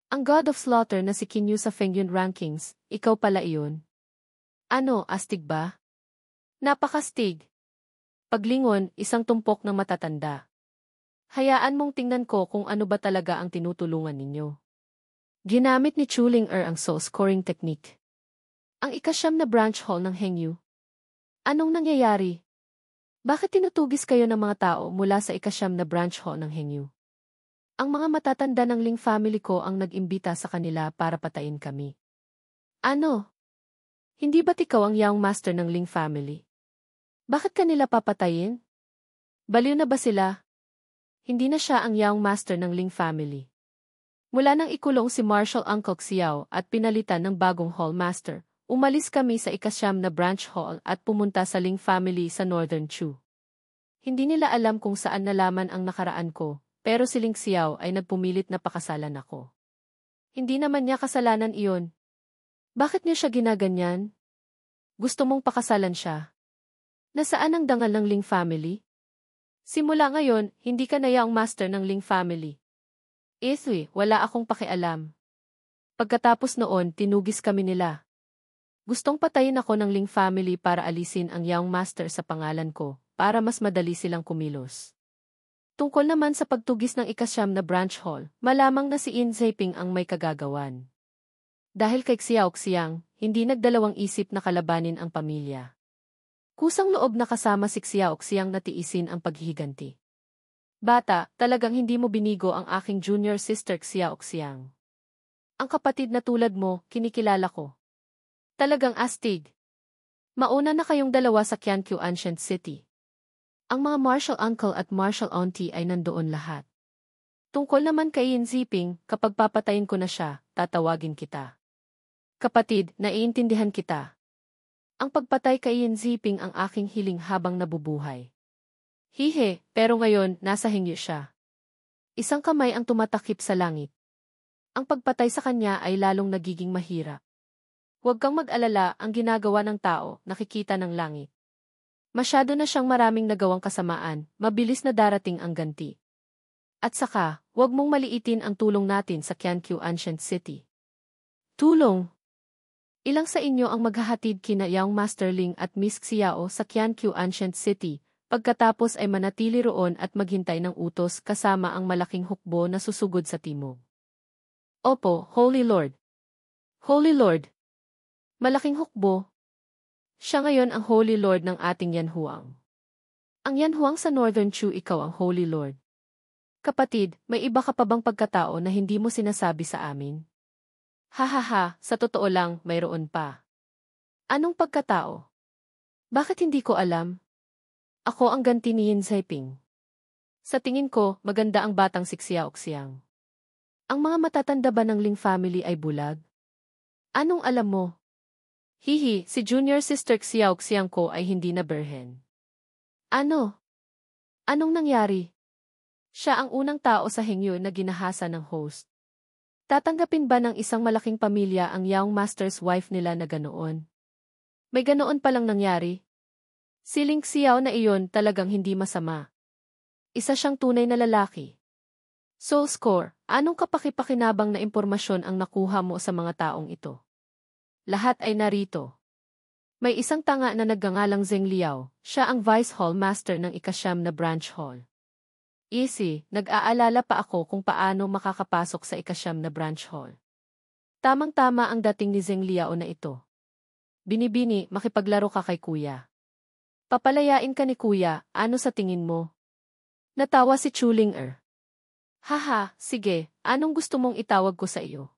Ang God of Slaughter na si Kinyu sa Fengyun Rankings, ikaw pala iyon. Ano, astig ba? Napakastig. Paglingon, isang tumpok ng matatanda. Hayaan mong tingnan ko kung ano ba talaga ang tinutulungan ninyo. Ginamit ni Chuling ang soul scoring technique. Ang ikasyam na branch hall ng Hengyu. Anong nangyayari? Bakit tinutugis kayo ng mga tao mula sa ikasyam na branch hall ng Hengyu? Ang mga matatanda ng Ling family ko ang nag-imbita sa kanila para patayin kami. Ano? Hindi ba't ikaw ang young master ng Ling family? Bakit kanila papatayin? Baliw na ba sila? Hindi na siya ang young master ng Ling family. Mula nang ikulong si Marshal Uncle Xiao at pinalitan ng bagong hall master, umalis kami sa ikasyam na branch hall at pumunta sa Ling family sa Northern Chu. Hindi nila alam kung saan nalaman ang nakaraan ko, pero si Ling Xiao ay nagpumilit na pakasalan ako. Hindi naman niya kasalanan iyon. Bakit niyo siya ginaganyan? Gusto mong pakasalan siya? Nasaan ang dangal ng Ling family? Simula ngayon, hindi ka na yaong master ng Ling family. Ethui, wala akong pakialam. Pagkatapos noon, tinugis kami nila. Gustong patayin ako ng Ling family para alisin ang yaong master sa pangalan ko, para mas madali silang kumilos. Tungkol naman sa pagtugis ng ikasyam na branch hall, malamang na si In Zaiping ang may kagagawan. Dahil kay Xiao Xiang, hindi nagdalawang isip na kalabanin ang pamilya. Kusang loob na kasama si Xiao Xiang na tiisin ang paghihiganti. Bata, talagang hindi mo binigo ang aking junior sister Xiao Xiang. Ang kapatid na tulad mo, kinikilala ko. Talagang astig. Mauna na kayong dalawa sa Qianqiu Ancient City. Ang mga martial uncle at martial auntie ay nandoon lahat. Tungkol naman kay Yin Ziping, kapag papatayin ko na siya, tatawagin kita. Kapatid, naiintindihan kita. Ang pagpatay kay Yin Ziping ang aking hiling habang nabubuhay. Hihe, pero ngayon, nasa hingyo siya. Isang kamay ang tumatakip sa langit. Ang pagpatay sa kanya ay lalong nagiging mahirap. Huwag kang mag-alala, ang ginagawa ng tao, nakikita ng langit. Masyado na siyang maraming nagawang kasamaan, mabilis na darating ang ganti. At saka, huwag mong maliitin ang tulong natin sa Qianqiu Ancient City. Tulong! Ilang sa inyo ang maghahatid kina Yang Master Ling at Miss Xiao sa Qianqiu Ancient City, pagkatapos ay manatili roon at maghintay ng utos kasama ang malaking hukbo na susugod sa timog. Opo, Holy Lord. Holy Lord. Malaking hukbo. Siya ngayon ang Holy Lord ng ating Yanhuang. Ang Yanhuang sa Northern Chu, ikaw ang Holy Lord. Kapatid, may iba ka pa bang pagkatao na hindi mo sinasabi sa amin? Hahaha, sa totoo lang, mayroon pa. Anong pagkatao? Bakit hindi ko alam? Ako ang ganti ni Yin Zaiping. Sa tingin ko, maganda ang batang si Xiao Xiang. Ang mga matatanda ba ng Ling family ay bulag? Anong alam mo? Hihi, si junior sister Xiao Xiang ko ay hindi na berhen. Ano? Anong nangyari? Siya ang unang tao sa hengyo na ginahasa ng host. Tatanggapin ba ng isang malaking pamilya ang young master's wife nila na ganoon? May ganoon palang nangyari? Si Ling Xiao na iyon talagang hindi masama. Isa siyang tunay na lalaki. Soul Score, anong kapakipakinabang na impormasyon ang nakuha mo sa mga taong ito? Lahat ay narito. May isang tanga na nagngangalang Zheng Liao, siya ang Vice Hall Master ng ikasyam na branch hall. Easy, nag-aalala pa ako kung paano makakapasok sa ikasyam na branch hall. Tamang-tama ang dating ni Zheng Liao na ito. Binibini, makipaglaro ka kay kuya. Papalayain ka ni kuya, ano sa tingin mo? Natawa si Chuling Er. Haha, sige, anong gusto mong itawag ko sa iyo?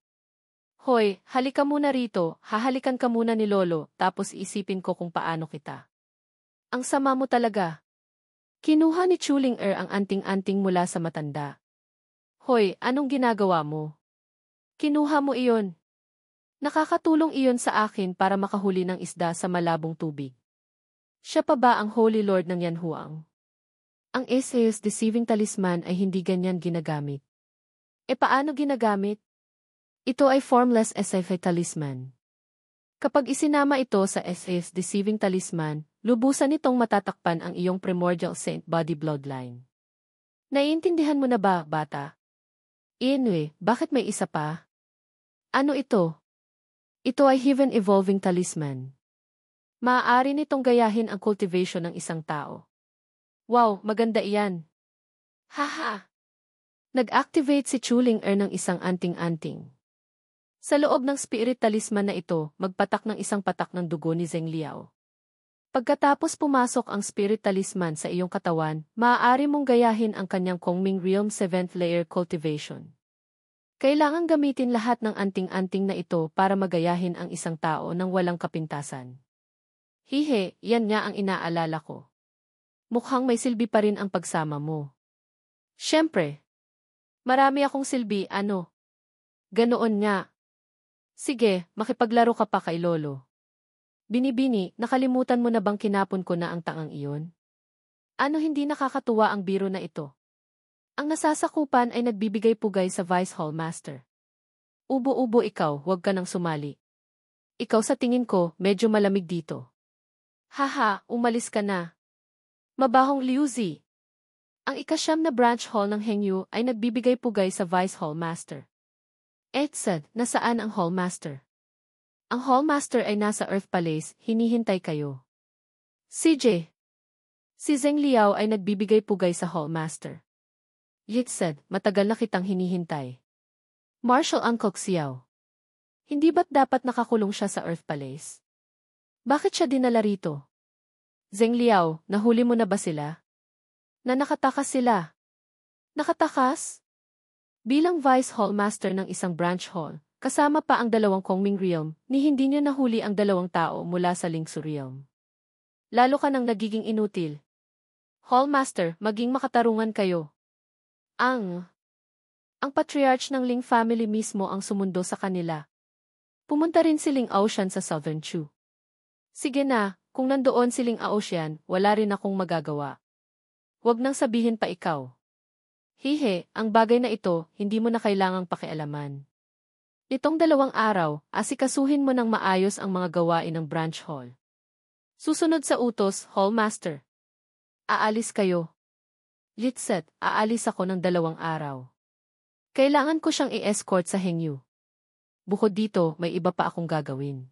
Hoy, halika muna rito, hahalikan ka muna ni Lolo, tapos isipin ko kung paano kita. Ang sama mo talaga. Kinuha ni Chuling Er ang anting-anting mula sa matanda. Hoy, anong ginagawa mo? Kinuha mo iyon. Nakakatulong iyon sa akin para makahuli ng isda sa malabong tubig. Siya pa ba ang Holy Lord ng Yanhuang? Ang Essay's Deceiving Talisman ay hindi ganyan ginagamit. E paano ginagamit? Ito ay formless essay talisman. Kapag isinama ito sa Essay's Deceiving Talisman, lubusan nitong matatakpan ang iyong primordial saint body bloodline. Naiintindihan mo na ba, bata? Anyway, bakit may isa pa? Ano ito? Ito ay Heaven Evolving Talisman. Maaari nitong gayahin ang cultivation ng isang tao. Wow, maganda iyan. Haha! Nag-activate si Chuling Er ng isang anting-anting. Sa loob ng spirit talisman na ito, magpatak ng isang patak ng dugo ni Zheng Liao. Pagkatapos pumasok ang spirit talisman sa iyong katawan, maaari mong gayahin ang kanyang Kongming Realm 7th Layer Cultivation. Kailangang gamitin lahat ng anting-anting na ito para magayahin ang isang tao ng walang kapintasan. Hihe, yan nga ang inaalala ko. Mukhang may silbi pa rin ang pagsama mo. Siyempre. Marami akong silbi, ano? Ganoon nga. Sige, makipaglaro ka pa kay Lolo. Binibini, nakalimutan mo na bang kinapon ko na ang tangang iyon? Ano hindi nakakatuwa ang biro na ito? Ang nasasakupan ay nagbibigay pugay sa Vice Hall Master. Ubo-ubo ikaw, huwag ka nang sumali. Ikaw sa tingin ko, medyo malamig dito. Haha, umalis ka na. Mabahong Liuzi. Ang ikasyam na branch hall ng Hengyu ay nagbibigay pugay sa Vice Hallmaster. Edsad, nasaan ang Hallmaster? Ang Hallmaster ay nasa Earth Palace, hinihintay kayo. CJ. Si Zheng Liao ay nagbibigay pugay sa Hallmaster. Yitsad, matagal na kitang hinihintay. Marshal Uncle Xiao. Hindi ba't dapat nakakulong siya sa Earth Palace? Bakit siya dinala rito? Zheng Liao, nahuli mo na ba sila? Na nakatakas sila. Nakatakas? Bilang Vice Hallmaster ng isang branch hall, kasama pa ang dalawang Kongming Realm, ni hindi niyo nahuli ang dalawang tao mula sa Lingsu Realm. Lalo ka nang nagiging inutil. Hallmaster, maging makatarungan kayo. Ang Patriarch ng Ling family mismo ang sumundo sa kanila. Pumunta rin si Ling Aoshan sa Southern Chu. Sige na, kung nandoon si Ling Aoshan, wala rin akong magagawa. Huwag nang sabihin pa ikaw. Hihe, ang bagay na ito, hindi mo na kailangang pakialaman. Nitong 2 araw, asikasuhin mo ng maayos ang mga gawain ng branch hall. Susunod sa utos, Hallmaster. Aalis kayo. Litset, aalis ako ng 2 araw. Kailangan ko siyang i-escort sa Hengyu. Bukod dito, may iba pa akong gagawin.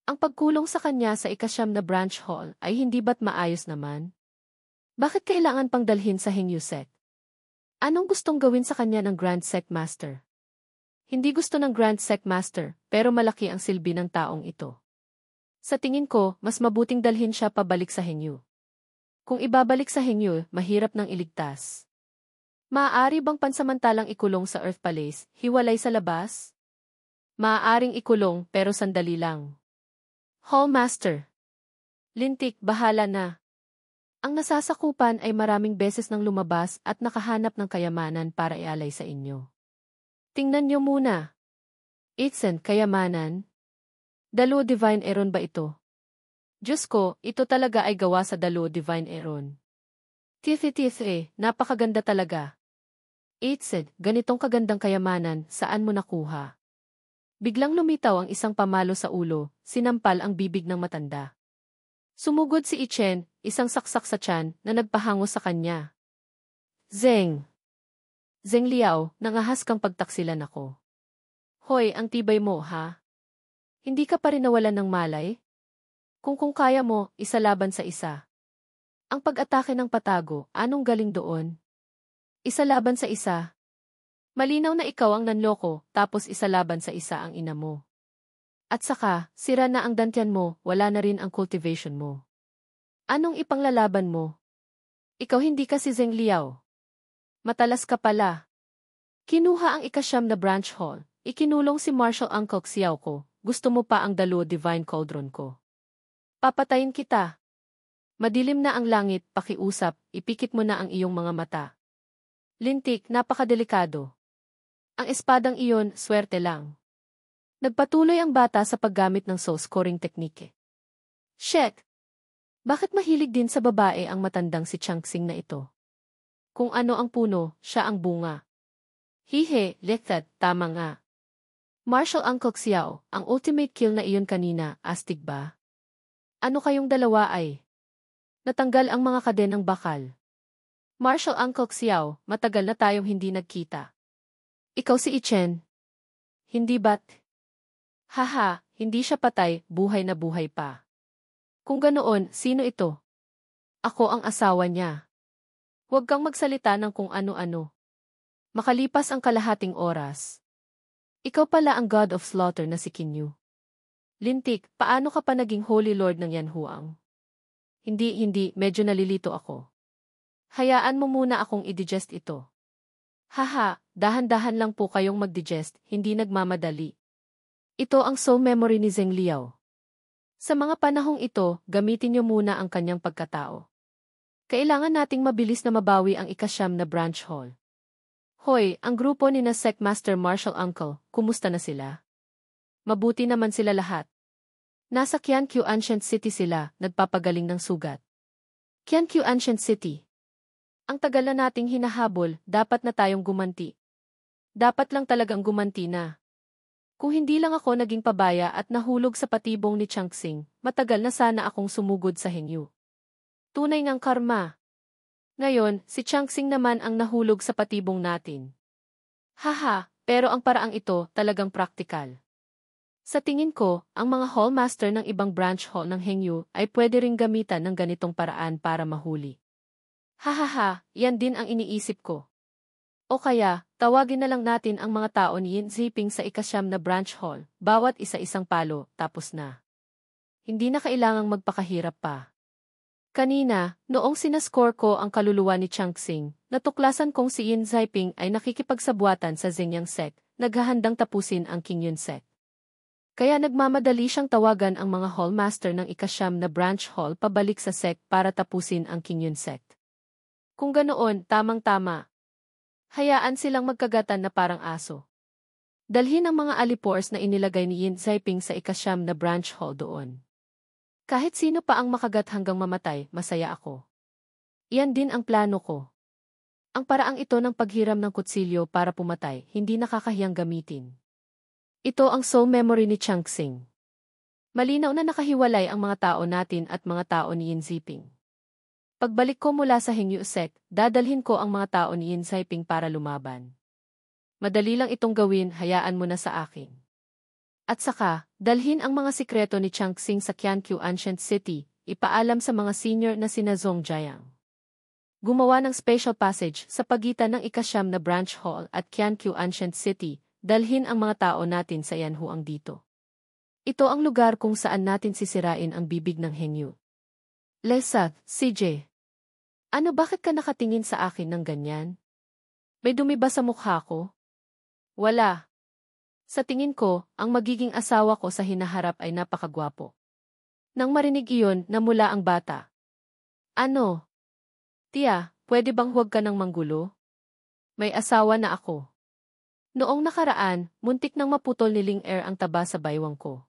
Ang pagkulong sa kanya sa ikasyam na branch hall ay hindi ba't maayos naman? Bakit kailangan pang dalhin sa Hengyu sect? Anong gustong gawin sa kanya ng Grand Sect Master? Hindi gusto ng Grand Sect Master, pero malaki ang silbi ng taong ito. Sa tingin ko, mas mabuting dalhin siya pabalik sa Hengyu. Kung ibabalik sa Hengyu, mahirap nang iligtas. Maaari bang pansamantalang ikulong sa Earth Palace, hiwalay sa labas? Maaaring ikulong, pero sandali lang. Hallmaster. Lintik, bahala na. Ang nasasakupan ay maraming beses nang lumabas at nakahanap ng kayamanan para ialay sa inyo. Tingnan niyo muna. Itsen, kayamanan? Daluo Divine Eron ba ito? Diyos ko, ito talaga ay gawa sa Daluo Divine Eron. Tithi, napakaganda talaga. Itsen, ganitong kagandang kayamanan, saan mo nakuha? Biglang lumitaw ang isang pamalo sa ulo, sinampal ang bibig ng matanda. Sumugod si Ichen, isang saksak sa tiyan, na nagpahango sa kanya. Zeng Liao, nangahas kang pagtaksilan ako. Hoy, ang tibay mo, ha? Hindi ka pa rin nawalan ng malay? Kung kaya mo, isa laban sa isa. Ang pag-atake ng patago, anong galing doon? Isa laban sa isa. Malinaw na ikaw ang nanloko, tapos isa laban sa isa ang ina mo. At saka, sira na ang dantian mo, wala na rin ang cultivation mo. Anong ipanglalaban mo? Ikaw hindi ka si Zheng Liao. Matalas ka pala. Kinuha ang ikasyam na branch hall, ikinulong si Marshal Uncle Xiao ko, gusto mo pa ang Daluo Divine Cauldron ko. Papatayin kita. Madilim na ang langit, pakiusap, ipikit mo na ang iyong mga mata. Lintik, napakadelikado. Ang espadang iyon, swerte lang. Nagpatuloy ang bata sa paggamit ng soul scoring technique. Shit! Bakit mahilig din sa babae ang matandang si Changsing na ito? Kung ano ang puno, siya ang bunga. Hihe, Lethat, tama nga. Marshal Uncle Xiao, ang ultimate kill na iyon kanina, astig ba? Ano kayong dalawa ay? Natanggal ang mga kadenang bakal. Marshal Uncle Xiao, matagal na tayong hindi nagkita. Ikaw si Ichen. Hindi ba't? Haha, hindi siya patay, buhay na buhay pa. Kung ganoon, sino ito? Ako ang asawa niya. Huwag kang magsalita ng kung ano-ano. Makalipas ang kalahating oras. Ikaw pala ang God of Slaughter na si Kinyu. Lintik, paano ka pa naging Holy Lord ng Yanhuang? Hindi, medyo nalilito ako. Hayaan mo muna akong i-digest ito. Haha, dahan-dahan lang po kayong mag-digest, hindi nagmamadali. Ito ang soul memory ni Zheng Liao. Sa mga panahong ito, gamitin niyo muna ang kanyang pagkatao. Kailangan nating mabilis na mabawi ang ikasyam na branch hall. Hoy, ang grupo ni na Sec Master Marshal Uncle, kumusta na sila? Mabuti naman sila lahat. Nasa Qiankyu Ancient City sila, nagpapagaling ng sugat. Qiankyu Ancient City. Ang tagal na nating hinahabol, dapat na tayong gumanti. Dapat lang talagang gumanti na. Kung hindi lang ako naging pabaya at nahulog sa patibong ni Changsing, matagal na sana akong sumugod sa Hengyu. Tunay ngang karma. Ngayon, si Changsing naman ang nahulog sa patibong natin. Haha, pero ang paraang ito talagang praktikal. Sa tingin ko, ang mga hallmaster ng ibang branch hall ng Hengyu ay pwede ring gamitan ng ganitong paraan para mahuli. Hahaha, yan din ang iniisip ko. O kaya, tawagin na lang natin ang mga tao ni Yin Ziping sa ikasyam na branch hall, bawat isa-isang palo, tapos na. Hindi na kailangang magpakahirap pa. Kanina, noong sinascore ko ang kaluluwa ni Changsing, natuklasan kong si Yin Ziping ay nakikipagsabwatan sa Zenyang sect, naghahandang tapusin ang Qingyun sect. Kaya nagmamadali siyang tawagan ang mga hallmaster ng ikasyam na branch hall pabalik sa sect para tapusin ang Qingyun sect. Kung ganoon, tamang-tama. Hayaan silang magkagatan na parang aso. Dalhin ang mga alipores na inilagay ni Yin Ziping sa ikasyam na branch hall doon. Kahit sino pa ang makagat hanggang mamatay, masaya ako. Iyan din ang plano ko. Ang paraang ito ng paghiram ng kutsilyo para pumatay, hindi nakakahiyang gamitin. Ito ang soul memory ni Changsing. Malinaw na nakahiwalay ang mga tao natin at mga tao ni Yin Ziping. Pagbalik ko mula sa Hengyu sect, dadalhin ko ang mga tao ni Yin Ziping para lumaban. Madali lang itong gawin, hayaan mo na sa akin. At saka, dalhin ang mga sikreto ni Changsing sa Qiankyu Ancient City, ipaalam sa mga senior na sina Zhong Jiang. Gumawa ng special passage sa pagitan ng ikasyam na branch hall at Qiankyu Ancient City, dalhin ang mga tao natin sa Yanhuang dito. Ito ang lugar kung saan natin sisirain ang bibig ng Hengyu. Lesa, CJ. Ano, bakit ka nakatingin sa akin ng ganyan? May dumi ba sa mukha ko? Wala. Sa tingin ko, ang magiging asawa ko sa hinaharap ay napakagwapo. Nang marinig iyon, namula ang bata. Ano? Tia, pwede bang huwag ka nang manggulo? May asawa na ako. Noong nakaraan, muntik nang maputol ni Ling Er ang taba sa baywang ko.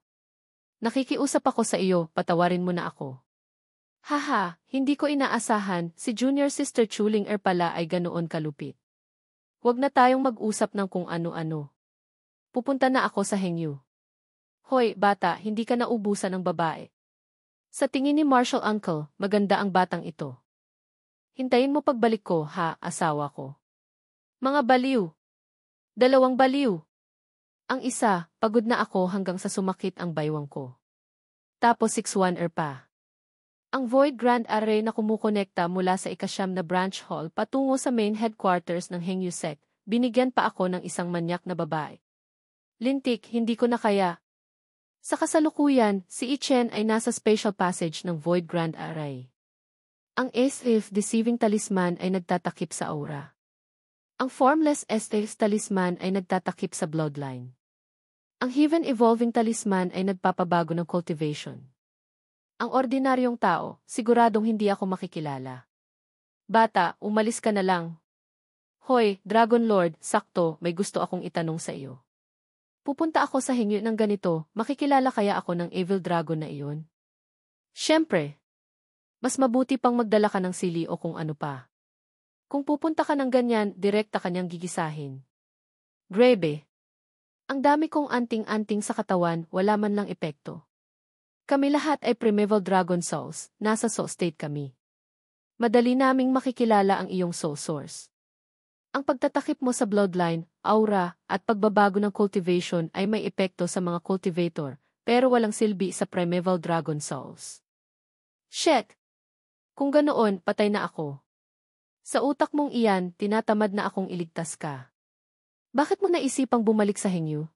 Nakikiusap ako sa iyo, patawarin mo na ako. Haha, hindi ko inaasahan, si Junior Sister Chuling Er pala ay ganoon kalupit. Huwag na tayong mag-usap ng kung ano-ano. Pupunta na ako sa Hengyu. Hoy, bata, hindi ka naubusan ng babae. Sa tingin ni Marshall Uncle, maganda ang batang ito. Hintayin mo pagbalik ko, ha, asawa ko. Mga baliw. Dalawang baliw. Ang isa, pagod na ako hanggang sa sumakit ang baywang ko. Tapos 6-1 pa. Ang Void Grand Array na kumukonekta mula sa ikasyam na branch hall patungo sa main headquarters ng Hengyu sect, binigyan pa ako ng isang manyak na babae. Lintik, hindi ko na kaya. Sa kasalukuyan, si Ichen ay nasa special passage ng Void Grand Array. Ang SF Deceiving Talisman ay nagtatakip sa aura. Ang Formless SF Talisman ay nagtatakip sa bloodline. Ang Heaven Evolving Talisman ay nagpapabago ng cultivation. Ang ordinaryong tao, siguradong hindi ako makikilala. Bata, umalis ka na lang. Hoy, Dragon Lord, sakto, may gusto akong itanong sa iyo. Pupunta ako sa Hengyu ng ganito, makikilala kaya ako ng Evil Dragon na iyon? Siyempre. Mas mabuti pang magdala ka ng sili o kung ano pa. Kung pupunta ka ng ganyan, direkta kanyang gigisahin. Grebe. Ang dami kong anting-anting sa katawan, wala man lang epekto. Kami lahat ay primeval dragon souls, nasa soul state kami. Madali naming makikilala ang iyong soul source. Ang pagtatakip mo sa bloodline, aura, at pagbabago ng cultivation ay may epekto sa mga cultivator, pero walang silbi sa primeval dragon souls. Shit! Kung ganoon, patay na ako. Sa utak mong iyan, tinatamad na akong iligtas ka. Bakit mo naisipang bumalik sa Hengyu?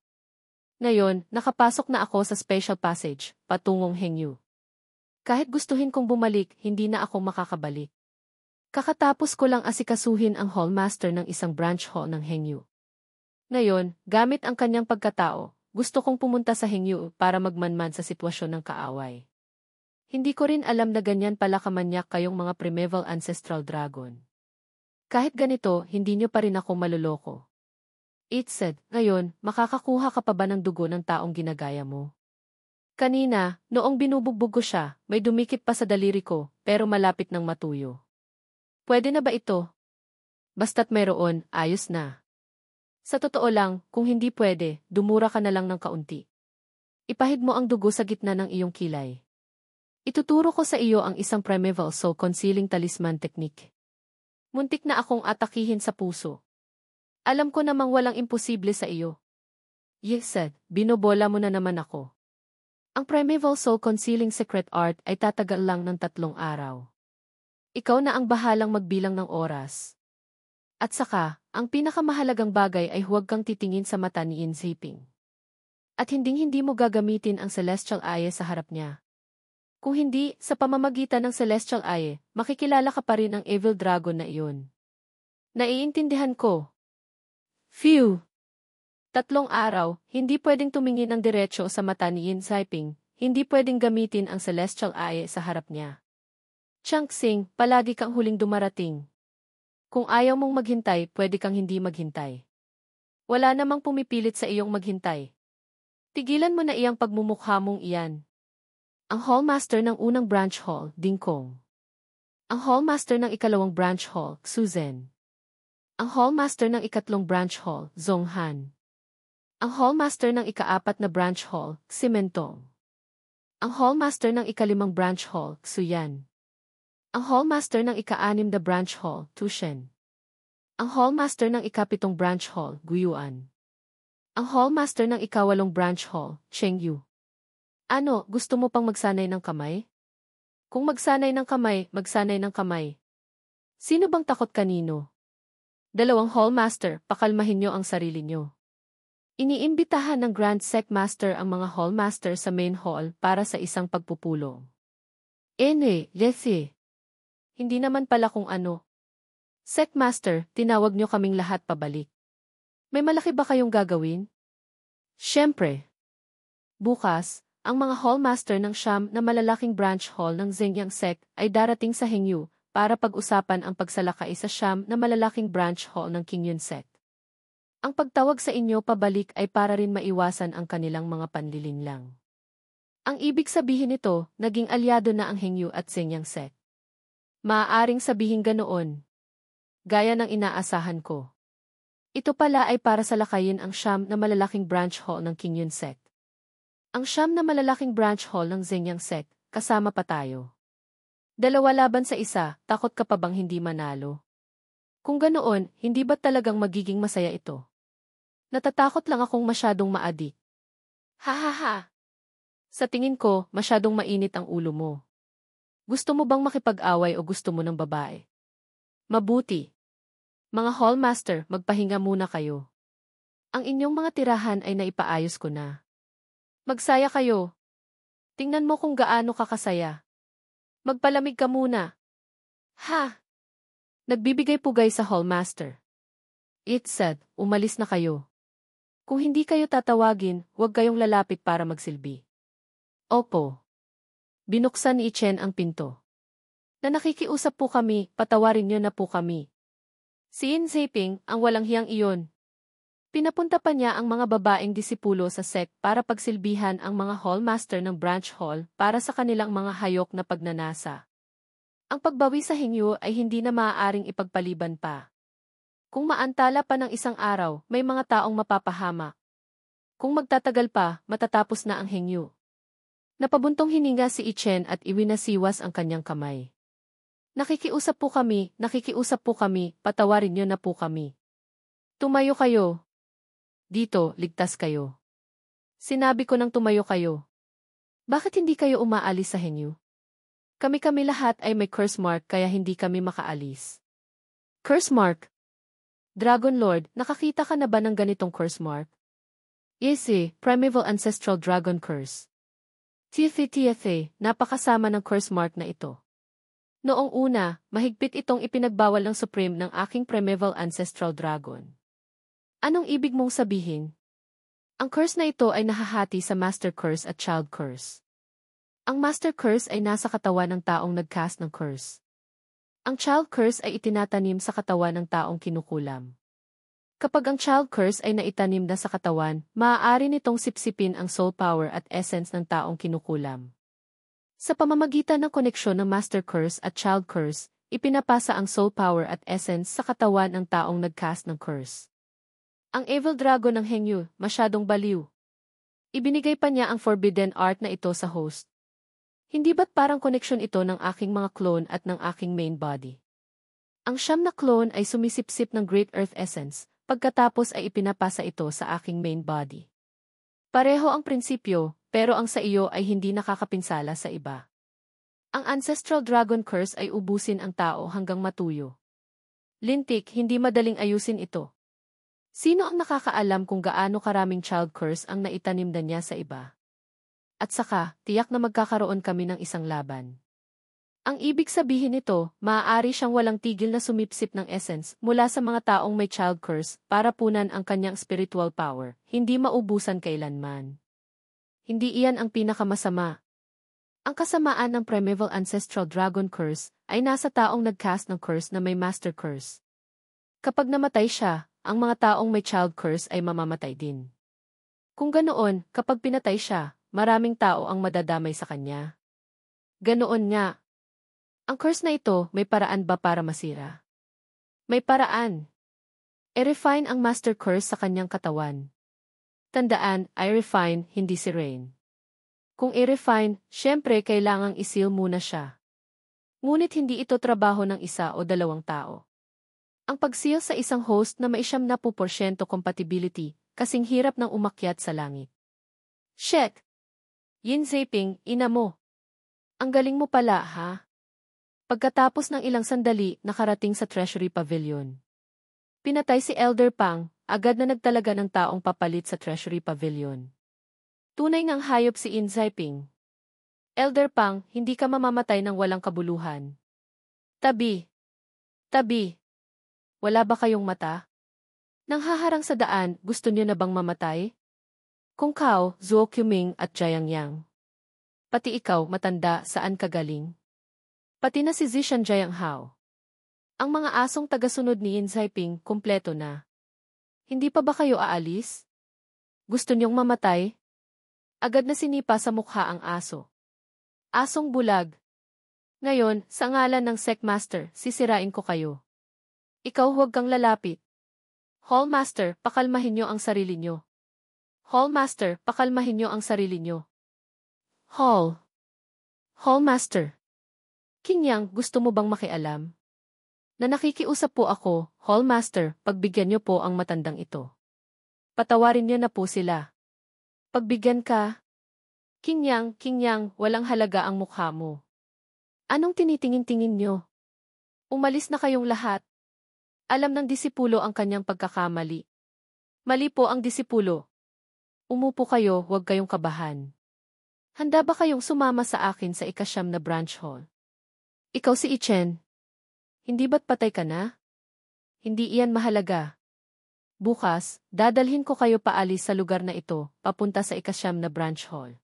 Ngayon, nakapasok na ako sa special passage, patungong Hengyu. Kahit gustuhin kong bumalik, hindi na ako makakabalik. Kakatapos ko lang asikasuhin ang hallmaster ng isang branch hall ng Hengyu. Ngayon, gamit ang kanyang pagkatao, gusto kong pumunta sa Hengyu para magmanman sa sitwasyon ng kaaway. Hindi ko rin alam na ganyan pala kamanyak kayong mga primeval ancestral dragon. Kahit ganito, hindi nyo pa rin ako maluloko. It said, ngayon, makakakuha ka pa ba ng dugo ng taong ginagaya mo? Kanina, noong binubugbog ko siya, may dumikit pa sa daliri ko, pero malapit nang matuyo. Pwede na ba ito? Basta't mayroon, ayos na. Sa totoo lang, kung hindi pwede, dumura ka na lang ng kaunti. Ipahid mo ang dugo sa gitna ng iyong kilay. Ituturo ko sa iyo ang isang primeval soul concealing talisman technique. Muntik na akong atakihin sa puso. Alam ko namang walang imposible sa iyo. Yes, said, binobola mo na naman ako. Ang primeval soul concealing secret art ay tatagal lang ng 3 araw. Ikaw na ang bahalang magbilang ng oras. At saka, ang pinakamahalagang bagay ay huwag kang titingin sa mata ni Inziping. At hinding-hindi mo gagamitin ang celestial eye sa harap niya. Kung hindi, sa pamamagitan ng celestial eye, makikilala ka pa rin ang evil dragon na iyon. Naiintindihan ko. Phew! 3 araw, hindi pwedeng tumingin ng diretso sa mata ni Yin Saiping, hindi pwedeng gamitin ang celestial eye sa harap niya. Changxing, palagi kang huling dumarating. Kung ayaw mong maghintay, pwede kang hindi maghintay. Wala namang pumipilit sa iyong maghintay. Tigilan mo na iyang pagmumukha mong iyan. Ang Hallmaster ng unang branch hall, Ding Kong. Ang Hallmaster ng ikalawang branch hall, Susan. Ang Hallmaster ng ikatlong branch hall, Zhong Han. Ang Hallmaster ng ika-4 na branch hall, Simentong. Ang Hallmaster ng ika-5 branch hall, Suyan. Ang Hallmaster ng ika-6 na branch hall, Tushen. Ang Hallmaster ng ika-7 branch hall, Guyuan. Ang Hallmaster ng ika-8 branch hall, Chengyu. Ano, gusto mo pang magsanay ng kamay? Kung magsanay ng kamay, magsanay ng kamay. Sino bang takot kanino? 2 Hallmaster, pakalmahin niyo ang sarili niyo. Iniimbitahan ng Grand Sec Master ang mga Hallmaster sa main hall para sa isang pagpupulong. Lesi. Hindi naman pala kung ano. Sec Master, tinawag niyo kaming lahat pabalik. May malaki ba kayong gagawin? Siyempre. Bukas, ang mga Hallmaster ng Siyam na malalaking branch hall ng Zhengyang Sect ay darating sa Hengyu para pag-usapan ang pagsalakay sa Siyam na malalaking branch hall ng Qingyun Sect. Ang pagtawag sa inyo pabalik ay para rin maiwasan ang kanilang mga panlilinlang. Ang ibig sabihin nito, naging alyado na ang Hengyu at Zhengyang Sect. Maaaring sabihin ganoon. Gaya ng inaasahan ko. Ito pala ay para salakayin ang Siyam na malalaking branch hall ng Qingyun Sect. Ang Siyam na malalaking branch hall ng Zhengyang Sect, kasama pa tayo. 2 laban sa 1, takot ka pa bang hindi manalo? Kung ganoon, hindi ba talagang magiging masaya ito? Natatakot lang akong masyadong maadik. Ha. Sa tingin ko, masyadong mainit ang ulo mo. Gusto mo bang makipag-away o gusto mo ng babae? Mabuti. Mga Hallmaster, magpahinga muna kayo. Ang inyong mga tirahan ay naipaayos ko na. Magsaya kayo. Tingnan mo kung gaano kakasaya. Magpalamig ka muna. Ha! Nagbibigay pugay sa Hallmaster. It said, umalis na kayo. Kung hindi kayo tatawagin, huwag kayong lalapit para magsilbi. Opo. Binuksan ni Chen ang pinto. Na nakikiusap po kami, patawarin niyo na po kami. Si Yin Ziping, ang walang hiyang iyon. Pinapunta pa niya ang mga babaeng disipulo sa sect para pagsilbihan ang mga Hallmaster ng branch hall para sa kanilang mga hayok na pagnanasa. Ang pagbawi sa Hengyu ay hindi na maaaring ipagpaliban pa. Kung maantala pa ng 1 araw, may mga taong mapapahamak. Kung magtatagal pa, matatapos na ang Hengyu. Napabuntong hininga si Ichen at iwinasiwas ang kanyang kamay. Nakikiusap po kami, patawarin niyo na po kami. Tumayo kayo. Dito, ligtas kayo. Sinabi ko nang tumayo kayo. Bakit hindi kayo umaalis sa Hengyu? Kami lahat ay may curse mark kaya hindi kami makaalis. Curse mark? Dragon Lord, nakakita ka na ba ng ganitong curse mark? Yes, Primeval Ancestral Dragon Curse. TFA, napakasama ng curse mark na ito. Noong una, mahigpit itong ipinagbawal ng Supreme ng aking Primeval Ancestral Dragon. Anong ibig mong sabihin? Ang curse na ito ay nahahati sa Master Curse at Child Curse. Ang Master Curse ay nasa katawan ng taong nag-cast ng curse. Ang Child Curse ay itinatanim sa katawan ng taong kinukulam. Kapag ang Child Curse ay naitanim na sa katawan, maaari nitong sipsipin ang soul power at essence ng taong kinukulam. Sa pamamagitan ng koneksyon ng Master Curse at Child Curse, ipinapasa ang soul power at essence sa katawan ng taong nag-cast ng curse. Ang Evil Dragon ng Hengyu, masyadong baliw. Ibinigay pa niya ang forbidden art na ito sa host. Hindi ba't parang koneksyon ito ng aking mga clone at ng aking main body? Ang siyam na clone ay sumisipsip ng Great Earth Essence, pagkatapos ay ipinapasa ito sa aking main body. Pareho ang prinsipyo, pero ang sa iyo ay hindi nakakapinsala sa iba. Ang Ancestral Dragon Curse ay ubusin ang tao hanggang matuyo. Lintik, hindi madaling ayusin ito. Sino ang nakakaalam kung gaano karaming child curse ang naitanim na niya sa iba? At saka, tiyak na magkakaroon kami ng isang laban. Ang ibig sabihin nito, maaari siyang walang tigil na sumipsip ng essence mula sa mga taong may child curse para punan ang kanyang spiritual power, hindi maubusan kailanman. Hindi iyan ang pinakamasama. Ang kasamaan ng Primeval Ancestral Dragon Curse ay nasa taong nag-cast ng curse na may Master Curse. Kapag namatay siya, ang mga taong may child curse ay mamamatay din. Kung ganoon, kapag pinatay siya, maraming tao ang madadamay sa kanya. Ganoon nga. Ang curse na ito, may paraan ba para masira? May paraan. I-refine ang master curse sa kanyang katawan. Tandaan, I-refine, hindi si Rain. Kung i-refine, syempre kailangang isil muna siya. Ngunit hindi ito trabaho ng isa o dalawang tao. Ang pag-seal sa isang host na may 70% compatibility, kasing hirap ng umakyat sa langit. Shit! Yin Zaping, ina mo. Ang galing mo pala, ha? Pagkatapos ng ilang sandali, nakarating sa Treasury Pavilion. Pinatay si Elder Pang, agad na nagtalaga ng taong papalit sa Treasury Pavilion. Tunay ngang hayop si Yin Zaping. Elder Pang, hindi ka mamamatay ng walang kabuluhan. Tabi. Tabi. Wala ba kayong mata? Nang haharang sa daan, gusto niyo na bang mamatay? Kung Kao, Zuo Quming at Jiang Yang. Pati ikaw, matanda, saan ka galing? Pati na si Zishan Jiang Hao. Ang mga asong tagasunod ni Yin Zaiping, kumpleto na. Hindi pa ba kayo aalis? Gusto niyong mamatay? Agad na sinipa sa mukha ang aso. Asong bulag. Ngayon, sa ngalan ng Secmaster, sisirain ko kayo. Ikaw huwag kang lalapit. Hallmaster, pakalmahin niyo ang sarili niyo. Hallmaster, pakalmahin niyo ang sarili niyo. Hallmaster. King Yang, gusto mo bang makialam? Na nakikiusap po ako, Hallmaster, pagbigyan niyo po ang matandang ito. Patawarin niyo na po sila. Pagbigyan ka. King Yang, walang halaga ang mukha mo. Anong tinitingin-tingin niyo? Umalis na kayong lahat. Alam ng disipulo ang kanyang pagkakamali. Mali po ang disipulo. Umupo kayo, huwag kayong kabahan. Handa ba kayong sumama sa akin sa ikasyam na branch hall? Ikaw si Ichen. Hindi ba't patay ka na? Hindi iyan mahalaga. Bukas, dadalhin ko kayo paalis sa lugar na ito, papunta sa ikasyam na branch hall.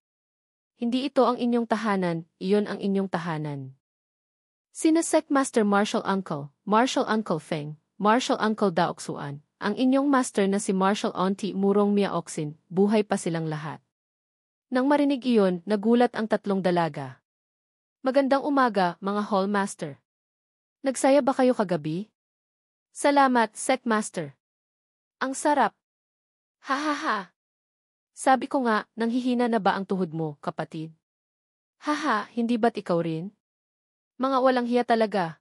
Hindi ito ang inyong tahanan, iyon ang inyong tahanan. Sina Secmaster Martial Uncle Feng, Martial Uncle Daoksuan, ang inyong master na si Martial Auntie Murong Miaoxin, buhay pa silang lahat. Nang marinig iyon, nagulat ang tatlong dalaga. Magandang umaga, mga Hallmaster. Nagsaya ba kayo kagabi? Salamat, Secmaster. Ang sarap. Ha. Sabi ko nga, nanghihina na ba ang tuhod mo, kapatid? Haha, hindi ba't ikaw rin? Mga walang hiya talaga.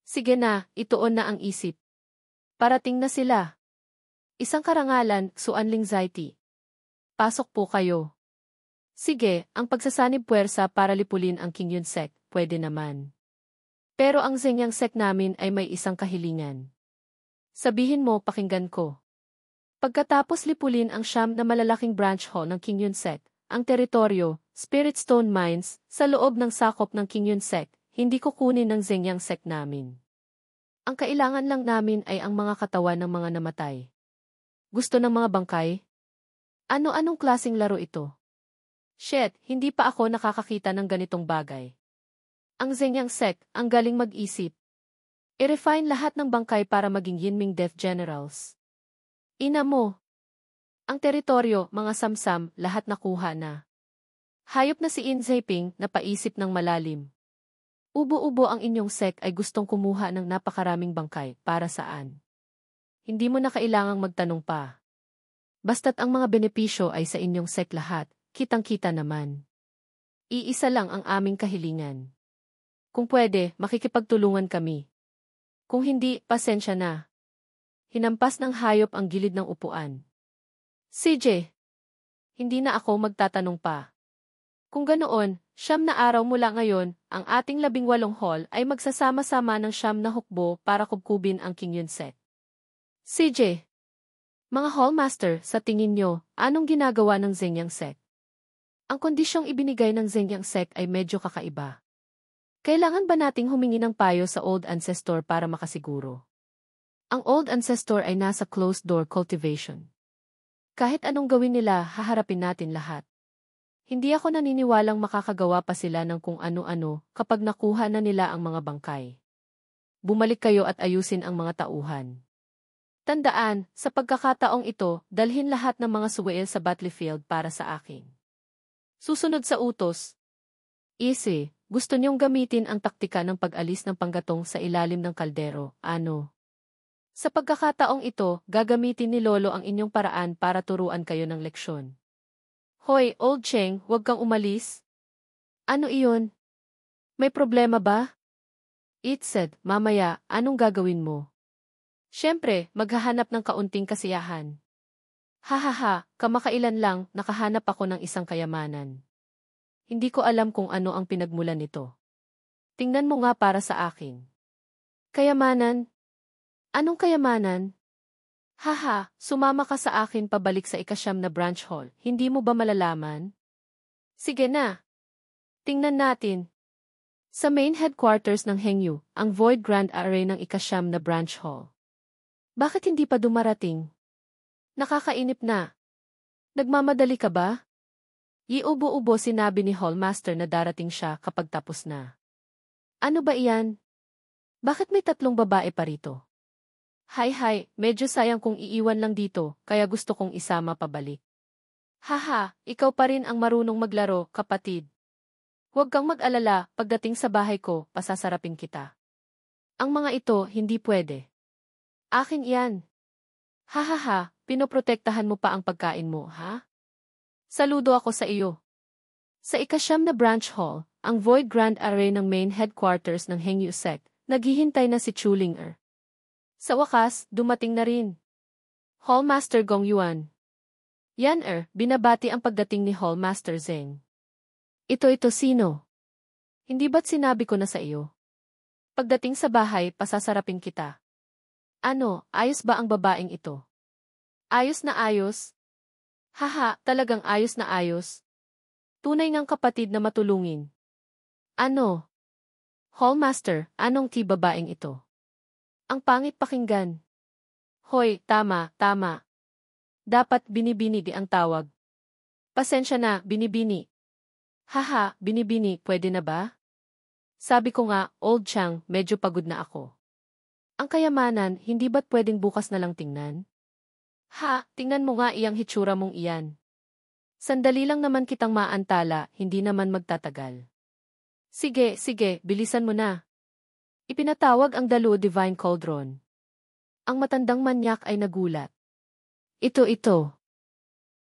Sige na, ituon na ang isip. Parating na sila. Isang karangalan, Suanling Zaiti. Pasok po kayo. Sige, ang pagsasanib puwersa para lipulin ang King Yun Sect, pwede naman. Pero ang Zenyang Sect namin ay may isang kahilingan. Sabihin mo, pakinggan ko. Pagkatapos lipulin ang siyam na malalaking branch hall ng King Yun Sect, ang teritoryo, Spirit Stone Mines, sa loob ng sakop ng King Yun Sect, hindi ko kunin ng Zenyang Sect namin. Ang kailangan lang namin ay ang mga katawan ng mga namatay. Gusto ng mga bangkay? Ano-anong klaseng laro ito? Shit, hindi pa ako nakakakita ng ganitong bagay. Ang Zenyang Sect, ang galing mag-isip. I-refine lahat ng bangkay para maging Yinming Death Generals. Ina mo. Ang teritoryo, mga samsam, lahat nakuha na. Hayop na si In Zaiping, napaisip ng malalim. Ubo-ubo ang inyong sect ay gustong kumuha ng napakaraming bangkay, para saan? Hindi mo na kailangang magtanong pa. Basta't ang mga benepisyo ay sa inyong sek lahat, kitang-kita naman. Iisa lang ang aming kahilingan. Kung pwede, makikipagtulungan kami. Kung hindi, pasensya na. Hinampas ng hayop ang gilid ng upuan. CJ, hindi na ako magtatanong pa. Kung ganoon, 9 na araw mula ngayon, ang ating 18 hall ay magsasama-sama ng 9 na hukbo para kubkubin ang King Yun-sek. CJ, mga hallmaster, sa tingin nyo, anong ginagawa ng Zeng Yang-sek? Ang kondisyong ibinigay ng Zeng Yang-sek ay medyo kakaiba. Kailangan ba nating humingi ng payo sa Old Ancestor para makasiguro? Ang Old Ancestor ay nasa closed-door cultivation. Kahit anong gawin nila, haharapin natin lahat. Hindi ako naniniwalang makakagawa pa sila ng kung ano-ano kapag nakuha na nila ang mga bangkay. Bumalik kayo at ayusin ang mga tauhan. Tandaan, sa pagkakataong ito, dalhin lahat ng mga suwail sa battlefield para sa akin. Susunod sa utos. Easy, gusto niyong gamitin ang taktika ng pag-alis ng panggatong sa ilalim ng kaldero, ano? Sa pagkakataong ito, gagamitin ni Lolo ang inyong paraan para turuan kayo ng leksyon. Hoy, Old Cheng, huwag kang umalis. Ano iyon? May problema ba? It said, mamaya, anong gagawin mo? Siyempre, maghahanap ng kaunting kasiyahan. Hahaha, kamakailan lang, nakahanap ako ng isang kayamanan. Hindi ko alam kung ano ang pinagmulan nito. Tingnan mo nga para sa akin. Kayamanan? Anong kayamanan? Haha, sumama ka sa akin pabalik sa ika-9 na branch hall, hindi mo ba malalaman? Sige na. Tingnan natin. Sa main headquarters ng Hengyu, ang Void Grand Array ng ika-9 na branch hall. Bakit hindi pa dumarating? Nakakainip na. Nagmamadali ka ba? Iubo-ubo sinabi ni Hallmaster na darating siya kapag tapos na. Ano ba iyan? Bakit may 3 babae pa rito? Hay, medyo sayang kung iiwan lang dito, kaya gusto kong isama pabalik. Haha, ikaw pa rin ang marunong maglaro, kapatid. Huwag kang mag-alala, pagdating sa bahay ko, pasasarapin kita. Ang mga ito, hindi pwede. Akin iyan. Hahaha, pinoprotektahan mo pa ang pagkain mo, ha? Saludo ako sa iyo. Sa ika-9 na branch hall, ang Void Grand Array ng main headquarters ng Hengyu sect, naghihintay na si Chulinger. Sa wakas, dumating na rin. Hallmaster Gong Yuan. Yan binabati ang pagdating ni Hallmaster Zeng. Ito sino? Hindi ba't sinabi ko na sa iyo? Pagdating sa bahay, pasasarapin kita. Ano, ayos ba ang babaeng ito? Ayos na ayos? Haha, talagang ayos na ayos. Tunay ngang kapatid na matulungin. Ano? Hallmaster, anong babaeng ito? Ang pangit pakinggan. Hoy, tama. Dapat binibini ang tawag. Pasensya na, binibini. Haha, binibini, pwede na ba? Sabi ko nga, Old Chang, medyo pagod na ako. Ang kayamanan, hindi ba't pwedeng bukas na lang tingnan? Ha, tingnan mo nga iyang hitsura mong iyan. Sandali lang naman kitang maantala, hindi naman magtatagal. Sige, bilisan mo na. Ipinatawag ang Daluo Divine Cauldron. Ang matandang manyak ay nagulat. Ito.